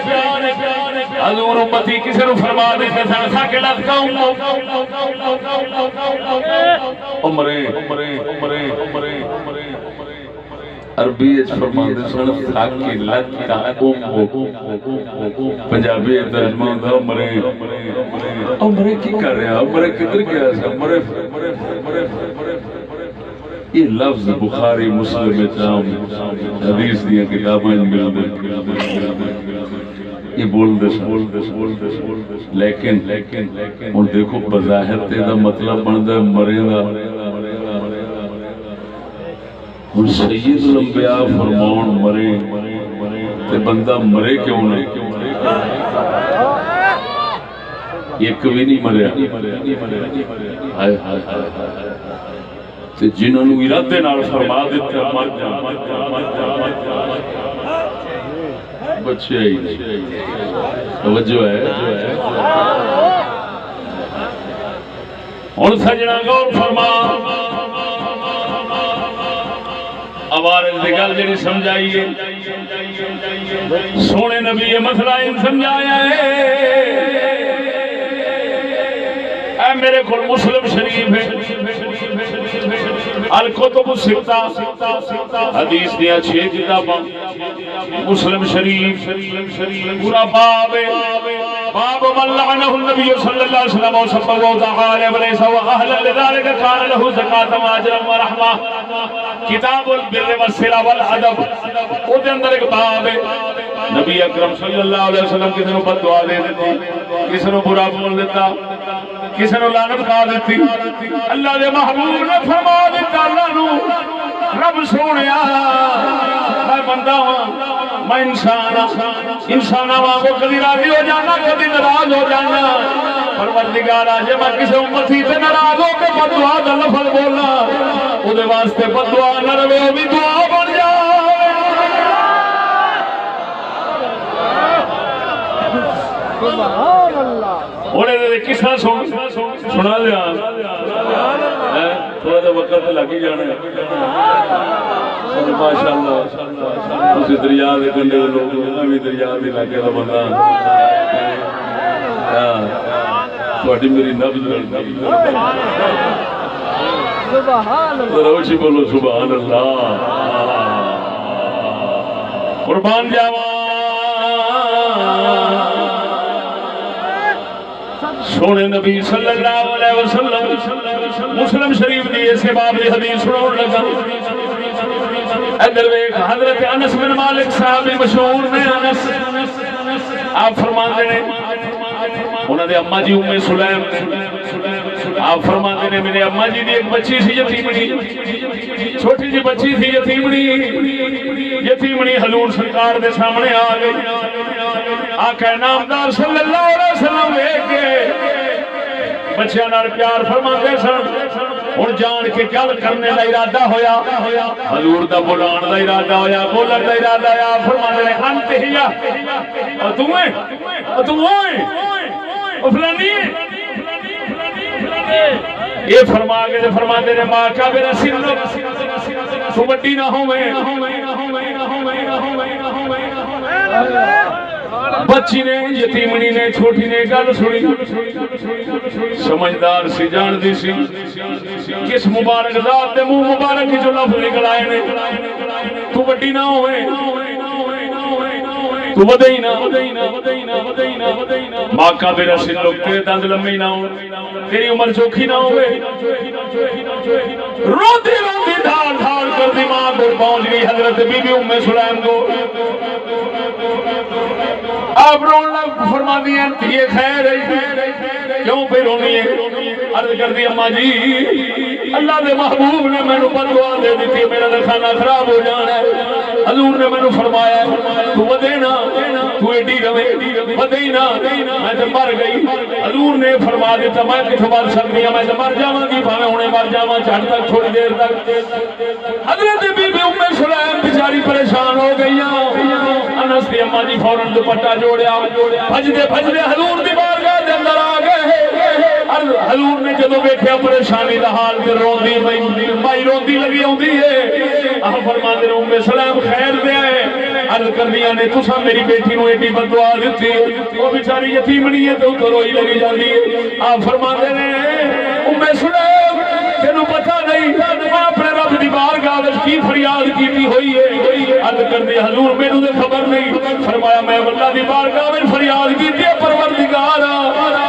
حضور امتی کسی نو فرما دیتے تھا تھا کہ لٹکاؤں عمرے عربی اچ فرماندے سن تھاکی لٹکا پنجابی ترجمہ ہوندا عمرے کی کر رہا عمرے کدھر گیا عمرے یہ لفظ بخاری مسلم تام حدیث دی کتاباں ملدے یہ بول دے لیکن ہن دیکھو بظاہر تے دا مطلب بندا مرے دا ہن سید الانبیاء فرمان مرے تے بندہ مرے کیوں نہیں ایک بھی نہیں مریا ہائے ہائے تے جنہاں نوں ارادے نال فرما دتا مر جا بچے ہی توجہ ہے اور سجنا غور فرما عوارض دی گل جڑی سمجھائیے سونے نبی یہ مسئلہ ان سمجھایا ہے اے میرے کول مسلم شریف ہے الکتب الستہ حدیث دیا 6 کتاباں مسلم شریف پورا باب باب من لعنه النبي صلى الله عليه وسلم وسبه وتعالى وليس واهلا لذلك كان له زكاة واجرا ورحمة کتاب البر والصلة والادب او دے اندر ایک باب ہے نبی اکرم صلی اللہ علیہ وسلم کسی نو بد دعا دے دیتی کسی نو برا بول دیتا کسی نو لعنت پا دیتی اللہ دے محبوب نے فرما دیتا اللہ نو رب سونیا میں بندہ ہوں میں انسان کو کبھی راضی ہو جانا کبھی ناراض ہو جانا پروردگار آج میں کسی امتی سے ناراض ہو کے بد دعا کا لفظ بولنا وہ واسطے بد دعا نہ رہے وہ بھی دعا بن جائے کسا سنا لیا تھوڑا سا وقت لگ ہی جانا ماشاء اللہ دریا کے کنڈے لوگ بھی دریا کے علاقے کا بندہ تھوڑی میری نبض روشی بولو سبحان اللہ قربان جاوا سونے نبی صلی اللہ علیہ وسلم مسلم شریف دی ایسے باب دی حدیث سناؤں لگا ادھر دیکھ حضرت انس بن مالک صحابی مشہور نے انس آپ فرماندے نے انہوں نے اماں جی ام سلیم آپ فرماندے نے میرے اماں جی دی ایک بچی سی یتیمنی چھوٹی جی بچی تھی یتیمنی حضور سرکار دے سامنے آ گئی آقا نامدار صلی اللہ علیہ وسلم دیکھ کے بچیاں نال پیار فرماندے سن اور جان کے گل کرنے دا ارادہ ہویا حضور دا بلان دا ارادہ ہویا بولن دا ارادہ ہویا فرماندے نے انت ہی اور تو ہے او فلانی یہ فرما کے فرماندے نے ماں کا میرا سن تو بڑی نہ ہوے بچی نے یتیمنی نے چھوٹی نے گل سنی سمجھدار سی جان دی سی کس مبارک ذات دے منہ مبارک جو لفظ نکل آئے نے تو تو وڈی نہ ہوئے تو ودئی نہ ماکا میرا سن لوگ تیرے دند لمبی نہ ہو تیری عمر چوکھی نہ ہوئے روتی روتی دھار دھار کر دی ماں کو پہنچ گئی حضرت بی بی ام سلیم کو آپ رون لگ فرما دیا یہ خیر ہے کیوں پہ رونی ہے عرض کر دی اماں جی اللہ دے محبوب نے میں نے بددعا دے دیتی میرا کھانا خراب ہو جانا ہے حضور نے میں نے فرمایا تو ودے نا تو ایڈی روے ودے نا میں تو مر گئی حضور نے فرما دیتا میں کتوں مر سکتی ہوں میں تو مر جاواں گی بھاوے ہونے مر جاواں چڑھ تک تھوڑی دیر تک حضرت بی بی ام سلیم بیچاری پریشان ہو گئی انس دی اماں جی فوراً دوپٹہ جوڑیا بھجدے بھجدے حضور دی بارگاہ دے اندر آ گئے حضور نے جدوں ویکھیا پریشانی دا حال تے روندی مائی روندی لگی اوندی ہے آپ فرماندے نے ام سلیم خیر دے عرض کردیاں نے تساں میری بیٹی نو ایڈی بددعا دتی او بیچاری یتیمنی ہے تے او روئی لگی جاندی ہے آپ فرماندے نے ام سلیم تینوں پتہ نہیں میں اپنے رب دی بارگاہ وچ کی فریاد کیتی ہوئی ہے عرض کردی حضور مینوں تے خبر نہیں فرمایا میں اللہ دی بارگاہ وچ فریاد کیتی ہے پروردگار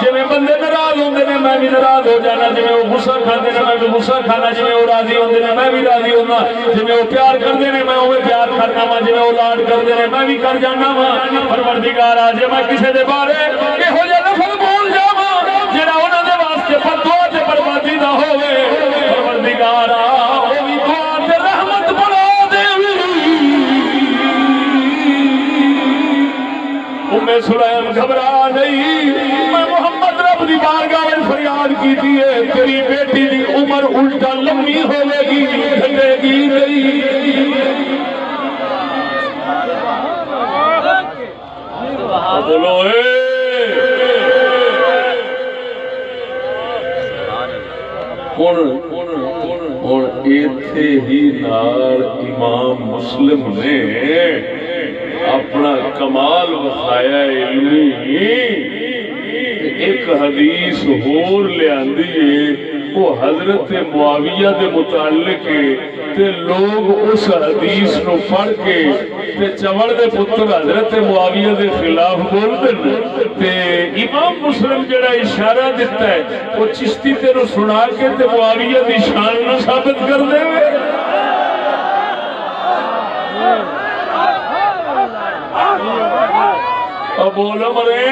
جویں بندے ناراض ہوندے نے میں بھی ناراض ہو جانا جویں وہ غصہ کھاندے نے میں بھی غصہ کھانا جویں وہ راضی ہوندے نے میں بھی راضی ہونا جویں وہ پیار کردے نے میں اوویں پیار کرنا وا جویں وہ لاڈ کردے نے میں بھی کر جانا وا پروردگار جے میں کسے دے بارے ایہو جہا لفظ بول جاواں جڑا انہاں دے واسطے بددعا تے بربادی دا ہوے پروردگار او وی دعا تے رحمت بنا دے ام سلیم گھبرا نہیں میں محمد رب دی بارگاہ وچ فریاد کیتی ہے تیری بیٹی دی عمر الٹا لمبی ہوے گی گھٹے گی نہیں بولو اے ہن ایتھے ہی نال امام مسلم نے اپنا کمال بخایا علمی ایک حدیث ہور لے آندی ہے وہ حضرت معاویہ دے متعلق تے لوگ اس حدیث نو پڑھ کے تے چوڑ دے پتر حضرت معاویہ دے خلاف بول دے تے امام مسلم جڑا اشارہ دیتا ہے وہ چشتی تے نو سنا کے تے معاویہ دی شان نو ثابت کر دے ہوئے اب بولو مرے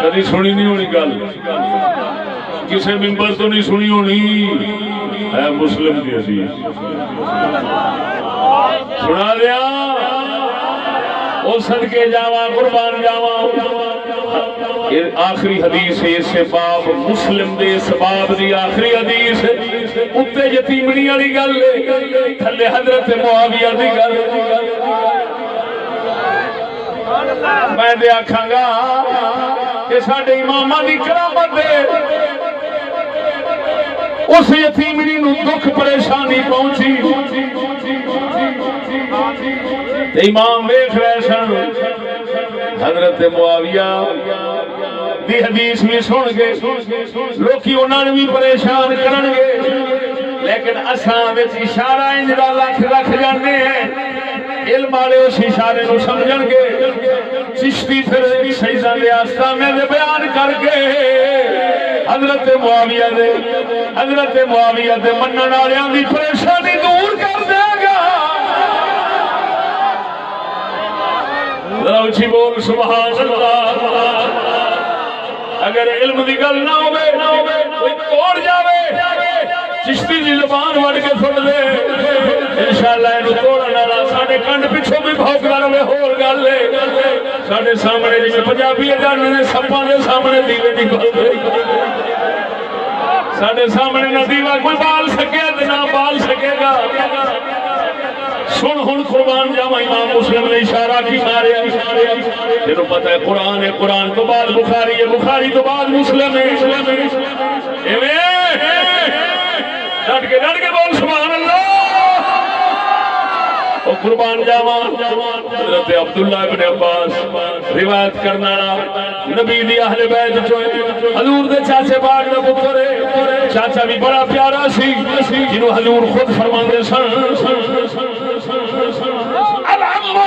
کدی سنی نہیں ہونی گل کسے ممبر تو نہیں سنی ہونی ہے مسلم کی حدیث سنا دیا او صدقے جاواں قربان جاواں آخری حدیث ہے اس باب مسلم دے اس باب دی آخری حدیث اتے یتیمنی والی گل تھلے حضرت معاویہ دی گل میں دے آکھاں گا کہ ساڈے اماماں دی کرامت ہے اس یتیمنی نو دکھ پریشانی پہنچی امام ویکھ رہے سن حضرت معاویہ دی حدیث بھی سن گے لوکی انہاں نوں بھی پریشان کرن گے لیکن اساں وچ اشارہ انج دا رکھ جاندے ہیں علم والے اس اشارے نو سمجھن گے چشتی پھر شہیداں دے آستانے دے بیان کر کے حضرت معاویہ دے منن والیاں دی پریشانی دور کر دے گا اچھی بول سبحان اللہ اگر علم دی گل نہ ہوے کوئی توڑ جاوے چشتی دی زبان وڑ کے سن لے انشاءاللہ اینو توڑن والا ساڈے کنڈ پیچھے بھی بھوکدا رہے ہور گل ہے ساڈے سامنے جویں پنجابی جاننے نے سپاں دے سامنے دیوے نہیں بلدے ساڈے سامنے نہ دیوا کوئی بال سکے تے نہ بال سکے گا سن ہن قربان جاواں امام مسلم نے اشارہ کی ماریا تینوں پتہ ہے قرآن تو بعد بخاری ہے بخاری تو بعد مسلم ہے ایویں ڈٹ کے بول سبحان اللہ او قربان جاواں حضرت عبداللہ ابن عباس روایت کرنا نبی دی اہل بیت چوں حضور دے چاچے پاک دا پتر ہے چاچا بھی بڑا پیارا سی جنہوں حضور خود فرماندے سن العمو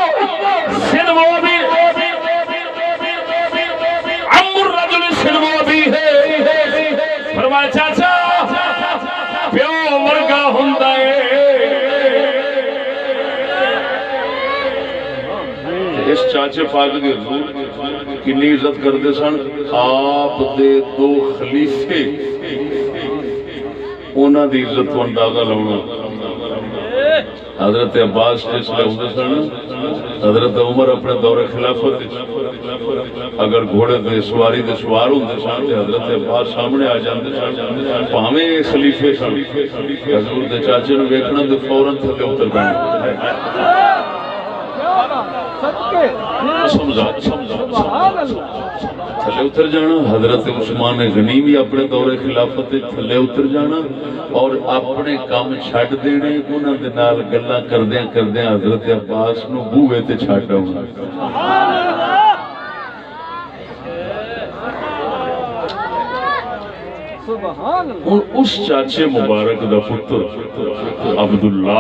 سنو ابی عم الرجل سنو ابی ہے فرمایا چاچا پیو ورگا ہوندا ہے اس چاچے پاک دی حضور کنی عزت کرتے سن آپ دے دو خلیفے انہاں دی عزت کو اندازہ لاؤنا حضرت عباس جس لئے ہوتے سن حضرت عمر اپنے دور خلافت اگر گھوڑے دے سواری دے سوار ہوتے سن حضرت عباس سامنے آ جاندے سن پاویں خلیفے سن حضور دے چاچے نو ویکھنا تے فوراً تھلے اتر پینا تھلے اتر جانا حضرت عثمان غنی بھی اپنے دور خلافت تھلے اتر جانا اور اپنے کام چھڈ دینے انہاں دے نال گلاں کردیاں کردیاں حضرت عباس نو بوئے تے چھڈ آونا اس چاچے مبارک دا پتر عبداللہ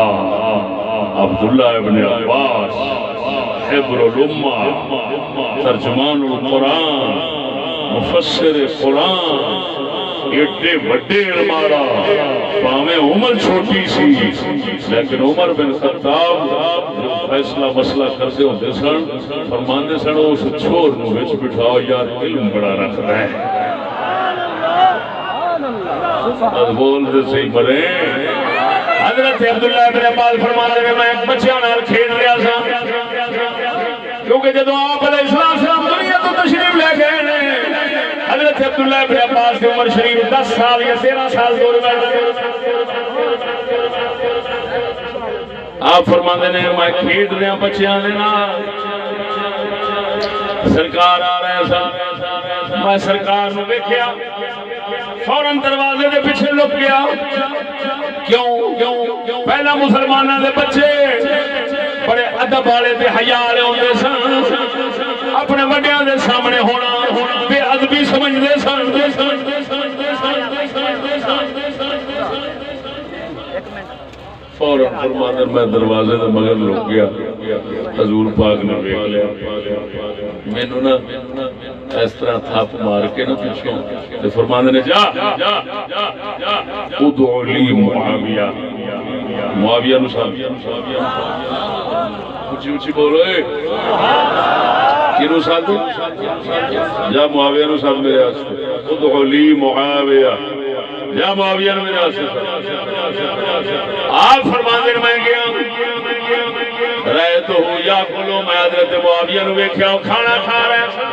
ابن عباس حبر الامہ ترجمان القرآن مفسر قرآن ایڈے بڑے علماء پاویں عمر چھوٹی سی لیکن عمر بن خطاب فیصلہ مسئلہ کرتے ہوتے سن فرماندے سن اس چھور نو وچ بٹھاؤ یار علم بڑا رکھدا ہے بول دے صحیح مرے حضرت عبداللہ ابن عباس فرماتے ہیں میں بچیاں نال کھیل رہا سا کیونکہ جدو آپ علیہ السلام دنیا تو تشریف لے گئے نے حضرت عبداللہ ابن عباس کی عمر شریف 10 سال یا 13 سال دور میں آپ فرماتے ہیں میں کھیل رہا بچیاں نے سرکار آ رہے سا میں سرکار نو دیکھیا فوراً دروازے دے پیچھے لک گیا کیوں پہلا مسلمانوں دے بچے بڑے ادب والے تے حیا والے ہوندے سن اپنے وڈیاں دے سامنے ہونا بے ادبی سمجھدے سن فوراً فرماتے میں دروازے دے مگر لک گیا حضور پاک نے دیکھ لیا مینوں نا اس طرح تھاپ مار کے نا پیچھوں تے فرماندے نے جا ادعو لی معاویہ نو صاحب اونچی اونچی بولو کینو صاحب جا معاویہ نو صاحب میرے واسطے ادعو لی معاویہ یا معاویہ نے میرے واسطے آپ فرماندے میں گیا رہے تو ہوں یا کھولو میں حضرت معاویہ نے ویکھیا کھانا کھا رہا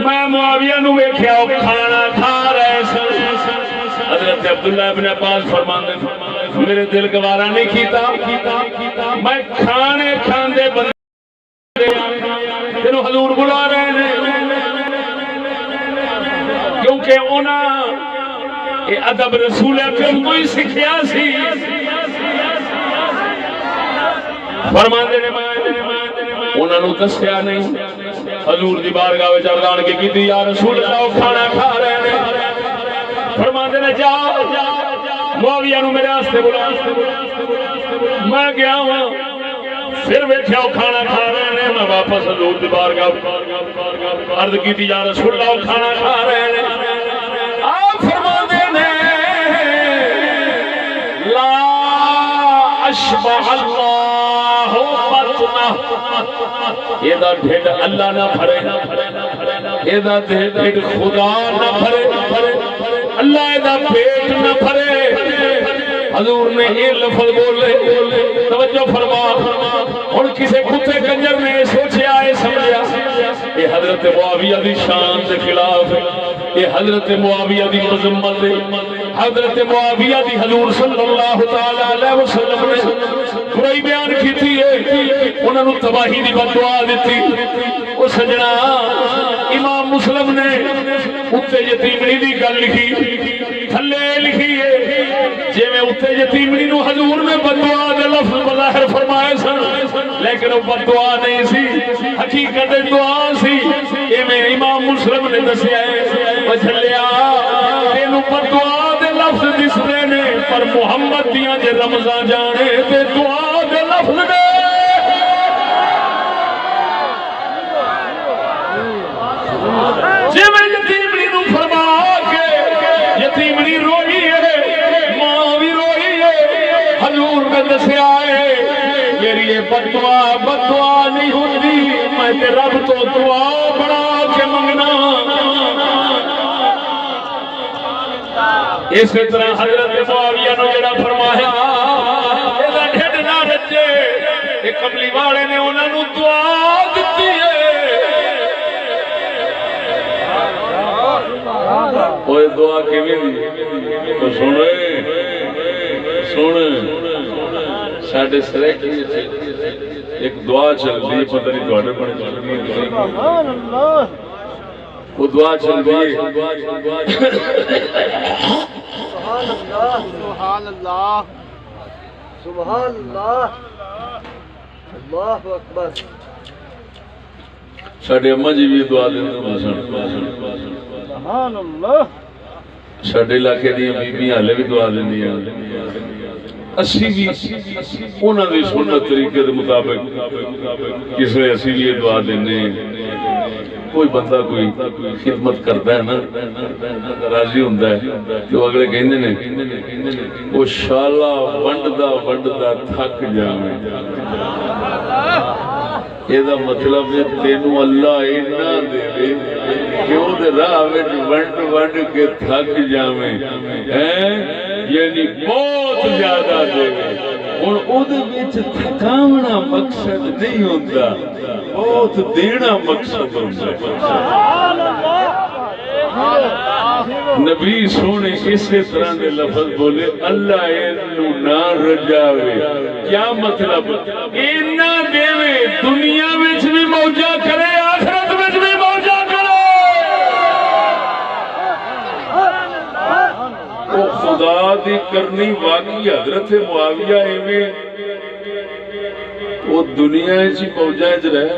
میں معاویہ نے ویکھیا کھانا کھا رہے حضرت عبداللہ ابن عباس فرماندے میرے دل گوارا نہیں کیتا میں کھانے کھاندے بندے تینوں حضور بلا رہے ہیں کیونکہ انہاں یہ ادب رسول اکرم کو ہی سکھیا سی فرماندے نے انہاں نو دسیا نہیں حضور دی بارگاہ وچ عرض کے کیتی یا رسول اللہ کھانا کھا رہے ہیں فرماندے نے جا معاویہ نو میرے واسطے بلا میں گیا ہوں پھر ویکھیا کھانا کھا رہے ہیں میں واپس حضور دی بارگاہ عرض کیتی یا رسول اللہ کھانا کھا رہے ہیں آپ فرماندے نے لا اشبع اللہ بطنہ یہ دا ڈھڈ اللہ نہ بھرے یہ دا ڈھڈ خدا نہ بھرے اللہ دا پیٹ نہ بھرے حضور نے یہ لفظ بولے توجہ فرما اور کسے کتے کنجر نے سوچیا ہے سمجھیا یہ حضرت معاویہ دی شان کے خلاف ہے یہ حضرت معاویہ دی مذمت ہے حضرت معاویہ دی حضور صلی اللہ تعالی علیہ وسلم نے برائی بیان کی تھی انہوں نے تباہی دی بددعا دیتی وہ سجنا امام مسلم نے اتے یتیمنی دی گل لکھی تھلے لکھی ہے جی میں اتے یتیمنی نو حضور نے بدعا دے لفظ بظاہر فرمائے سن لیکن وہ بدعا نہیں سی حقیقت دعا سی ایویں امام مسلم نے دسیا ہے وجھلیا تینوں بدعا دے لفظ دسدے نے پر محمد دیاں جے رمضاں جانے تے دعا دے لفظ نے جی میں یتیمنی نو فرما کے یتیمنی روئی ہے ماں بھی روئی ہے حضور نے دسیا ہے میری یہ بدعا نہیں ہوتی میں تے رب تو دعا بنا کے منگنا اسی طرح حضرت معاویہ نے جڑا فرمایا اے ڈھڈ نہ رجے اے کملی والے نے انہاں نو دعا دتی ہے اوے دعا کیویں دی تو سن ساڈے سریکی ایک دعا چلتی ہے پتہ نہیں تواڈے بن سبحان اللہ وہ دعا چلتی ہے سبحان اللہ سبحان اللہ اللہ اکبر ساڈے اما جی بھی دعا دیندے سن سبحان اللہ ساڈے علاقے دی بیبیاں ہلے بھی دعا دیندیاں اسی بھی انہاں دی سنت طریقے دے مطابق کس نے اسی بھی دعا دینے کوئی بندہ کوئی خدمت کرتا ہے نا راضی ہوندا ہے جو اگلے کہندے نے وہ شالا ونڈدا تھک جاویں یہ مطلب ہے تینوں اللہ اینا دے کہ وہ دے راہ وچ ونڈ کے تھک جاویں یعنی بہت زیادہ دے ہن او دے وچ تھکاونا مقصد نہیں ہوندا بہت دینا مقصد ہوندا نبی سونے اسی طرح دے لفظ بولے اللہ اینو نہ رجاوے کیا مطلب اینا دیوے دنیا وچ بھی موجہ کرے آخرت وچ بھی موجہ کرے او خدا دی کرنی واقعی حضرت معاویہ ایویں وہ دنیا ہی موجہ چ رہے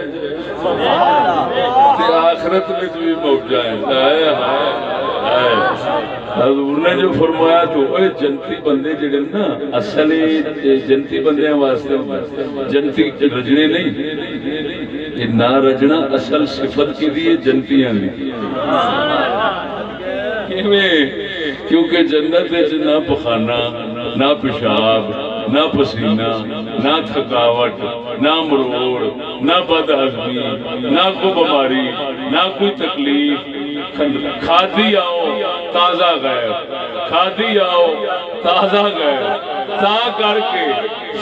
آخرت میں بھی موجہ ہے حضور نے جو فرمایا تو اے جنتی بندے جڑے نا اصل جنتی بندے واسطے جنتی رجنے نہیں یہ نہ رجنا اصل صفت کی دی جنتیاں دی کیونکہ جنت نہ پخانا نہ پیشاب نہ پسینہ نہ تھکاوٹ نہ مروڑ نہ بد ہضمی نہ کوئی بیماری نہ کوئی تکلیف کھادی آؤ تازہ غیر کھادی آؤ تازہ غیر تا کر کے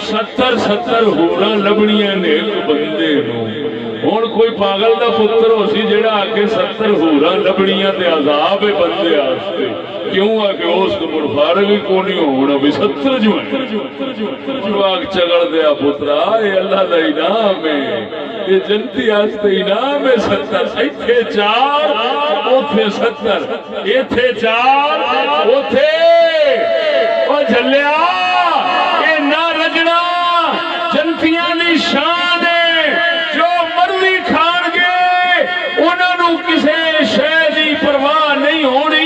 70 ہوراں لبنیاں نے ایک بندے نو ہن کوئی پاگل دا پتر ہو سی جڑا آ کے 70 ہوراں لبنیاں تے عذاب ہے بندے واسطے کیوں آ کے اس کو مڑ فارغ ہی کو نہیں ہونا بھی 70 جو جواک چگڑ دیا پترا اے اللہ دا انعام ہے یہ جنتی واسطے انعام ہے 70 ایتھے 4 اوتھے 70 ایتھے 4 اوتھے او جھلیا اے نہ رجنا جنتیاں دی شان ہے جو مرضی کھان گے انہاں نو کسے شے دی پرواہ نہیں ہونی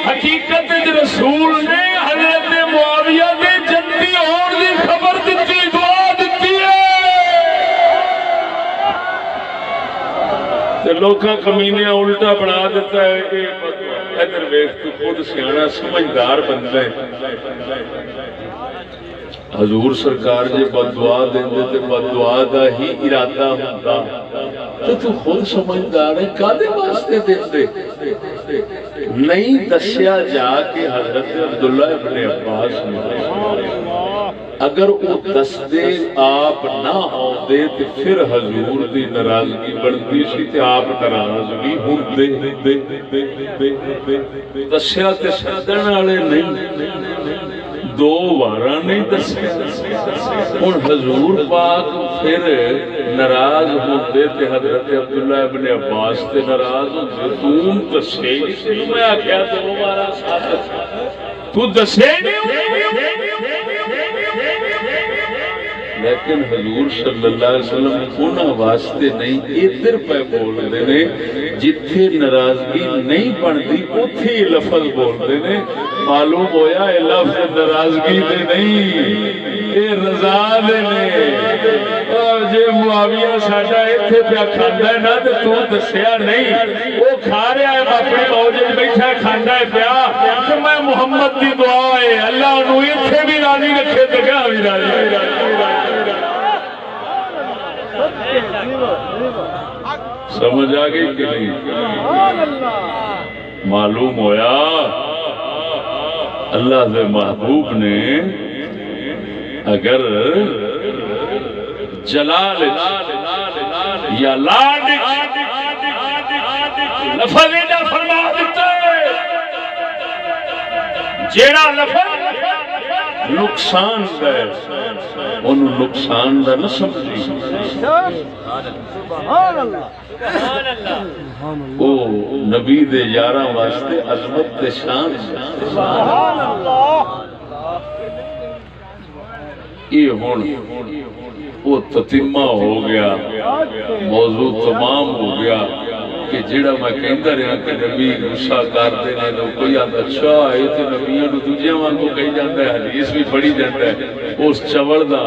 حقیقت رسول نے حضرت معاویہ دے جنتی ہون دی خبر دتی دعا دتی ہے تے لوکاں کمینیاں الٹا بنا دیتا ہے ادھر ویکھ تو خود سیاںا سمجھدار بندہ ہے حضور سرکار جے بددعا دیندے تے بددعا دا ہی ارادہ ہوندا تو خود سمجھدار ہے کادے واسطے دیندے نہیں دسیا جا کے حضرت عبداللہ ابن عباس نے اگر وہ دسدے آپ نہ ہوندے تے پھر حضور دی ناراضگی بڑھتی سی تے آپ ناراض بھی ہوندے دسیا تے سدن والے نہیں دو بارہ نہیں دسیا ہن حضور پاک پھر ناراض ہوندے تے حضرت عبداللہ ابن عباس تے ناراض ہوندے تم دسے میں آکھیا دو بارہ ثابت تو دسے نہیں لیکن حضور صلی اللہ علیہ وسلم انہاں واسطے نہیں ادھر پہ بول دے نے جتھے ناراضگی نہیں بنتی اوتھے یہ لفظ بول دے نے معلوم ہویا یہ لفظ ناراضگی دے نہیں یہ رضا دے نے اور جے معاویہ ساڈا ایتھے پیا کھاندا ہے نا تے تو دسیا نہیں وہ کھا رہا ہے اپنی موج وچ بیٹھا کھاندا ہے پیا کہ میں محمد دی دعا ہے اللہ انہوں ایتھے بھی راضی رکھے تے گا بھی راضی سمجھ آ گئی کہ نہیں معلوم ہویا اللہ دے محبوب نے اگر جلال یا لاڈ لفظ نہ فرما دیتا ہے جیڑا لفظ نقصان ہے انہوں نقصان دا نہ سمجھی او نبی دے یاراں واسطے عظمت تے شان سبحان اللہ یہ ہون وہ تتمہ ہو گیا موضوع تمام ہو گیا کہ جڑا میں کہندا رہا کہ نبی غصہ کرتے نے تو کوئی آتا اچھا ہے تے نبیاں نو دوجیاں وانگو کہی جاندا ہے حدیث بھی پڑھی جاندا ہے اس چوڑ دا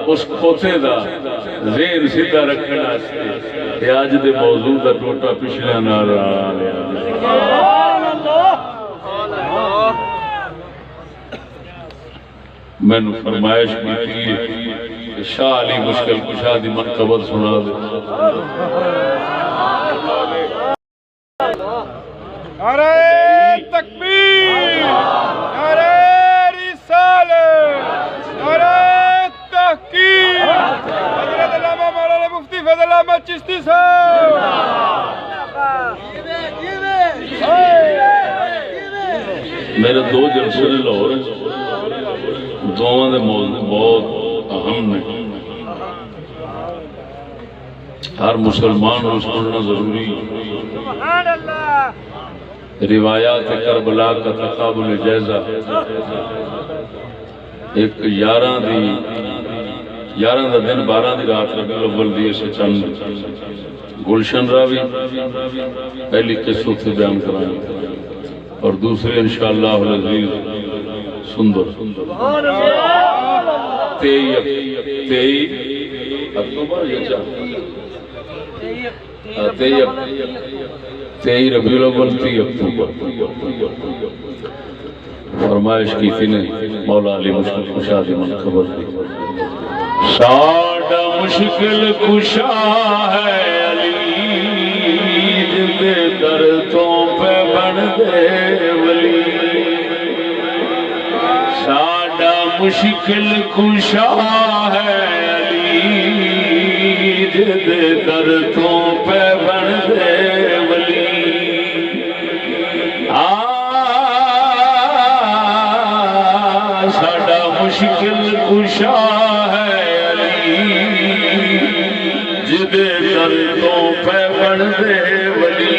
اس کھوتے دا ذہن سیدھا رکھن واسطے تے اج دے موضوع دا ٹوٹا پچھلے نال رلا لیا سبحان اللہ میں نے فرمائش کی تھی کہ شاہ علی مشکل کشا دی منقبت سنا دے نعرہ تکبیر، نعرہ رسالت، نعرہ تحقیق، حضرت علامہ مولانا مفتی فضل احمد چشتی صاحب. میرے دو جلسے لاہور دونوں دے موضوع بہت اہم نے ہر مسلمان کو سننا ضروری روایات کربلا کا تقابل جائزہ ایک 11 دا دن 12 دی رات ربیع الاول دی سے چند گلشن راوی پہلی قصوں سے بیان کرائیں اور دوسرے انشاءاللہ العزیز سندر 23 اکتوبر یا 23 ربیع الاول 30 اکتوبر فرمائش کی تھی نے مولا علی مشکل کشا دی منقبت دی ساڈا مشکل کشا ہے علی جدے دردوں پہ بن دے ولی ساڈا مشکل کشا ہے علی جدے دردوں پہ بن دے ولی ساڈا مشکل کشا ہے علی جدے دردوں پہ بن دے ولی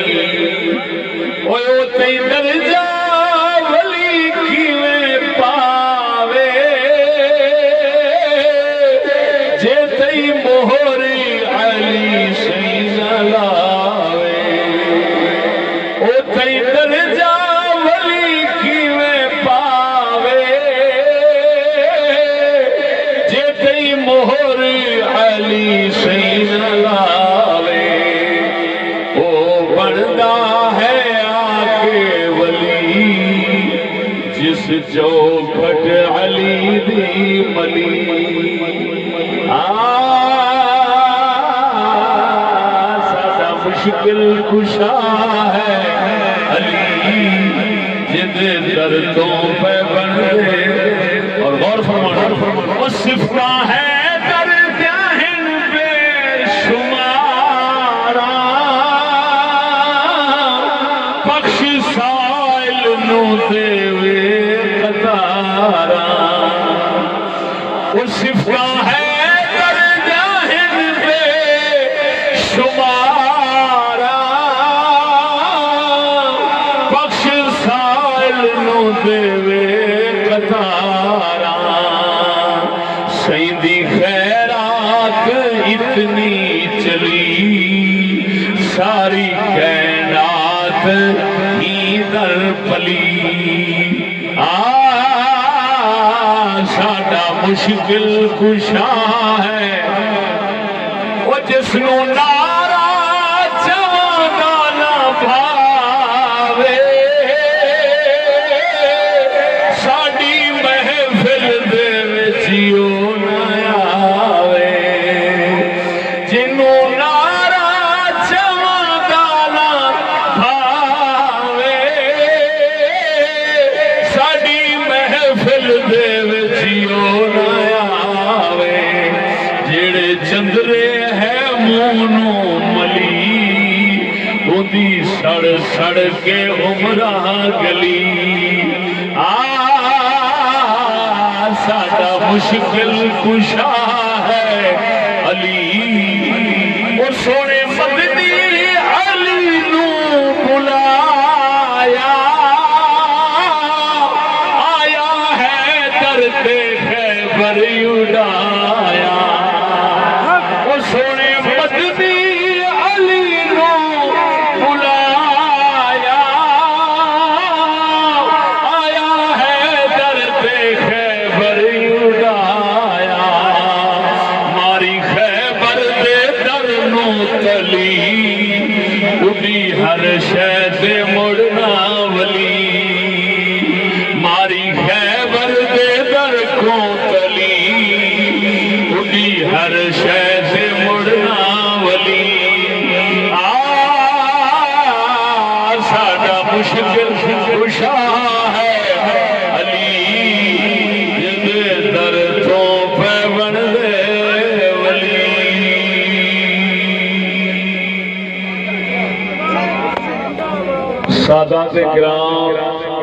اوہ تی درجہ ولی کیویں پاوے جے تی مہر علی سینہ لاوے اوہ تی درجہ ولی کیویں پاوے جے تی مہر علی سینہ لاوے او بندا ہے آکے ولی جس جو گھٹ علی دی ملی سادہ مشکل کشا ہے علی جد دردوں پہ بن دے اور غور فرمانا وہ صفہ ہے صفہ ہے درجہ بے شمارا بخش سائل نو دے قطارا سیندی خیر ساری کائنات ہی در پلی ساڈا مشکل کشا ہے وہ جس نو نارا چاہتا نہ بھاوے ساڈی محفل دے وچ او نہ آوے جنوں نارا چاہتا نہ بھاوے ساڈی محفل دے وچ او نہ آوے جڑے چندرے مونو ملی اودی سڑ سڑ کے عمرہ گلی ساڈا مشکل کشا ہے علی اور سونے مدنی علی نو بلایا آیا ہے درتے خیبر اڑایا اور سونے ہر شے مڑنا ولی ماری خیبر دے در کو تلی اڈی ہر شے مڑنا ولی ساڈا مشکل کشا ہے علی جدے در تو پہ بن دے سادات کرام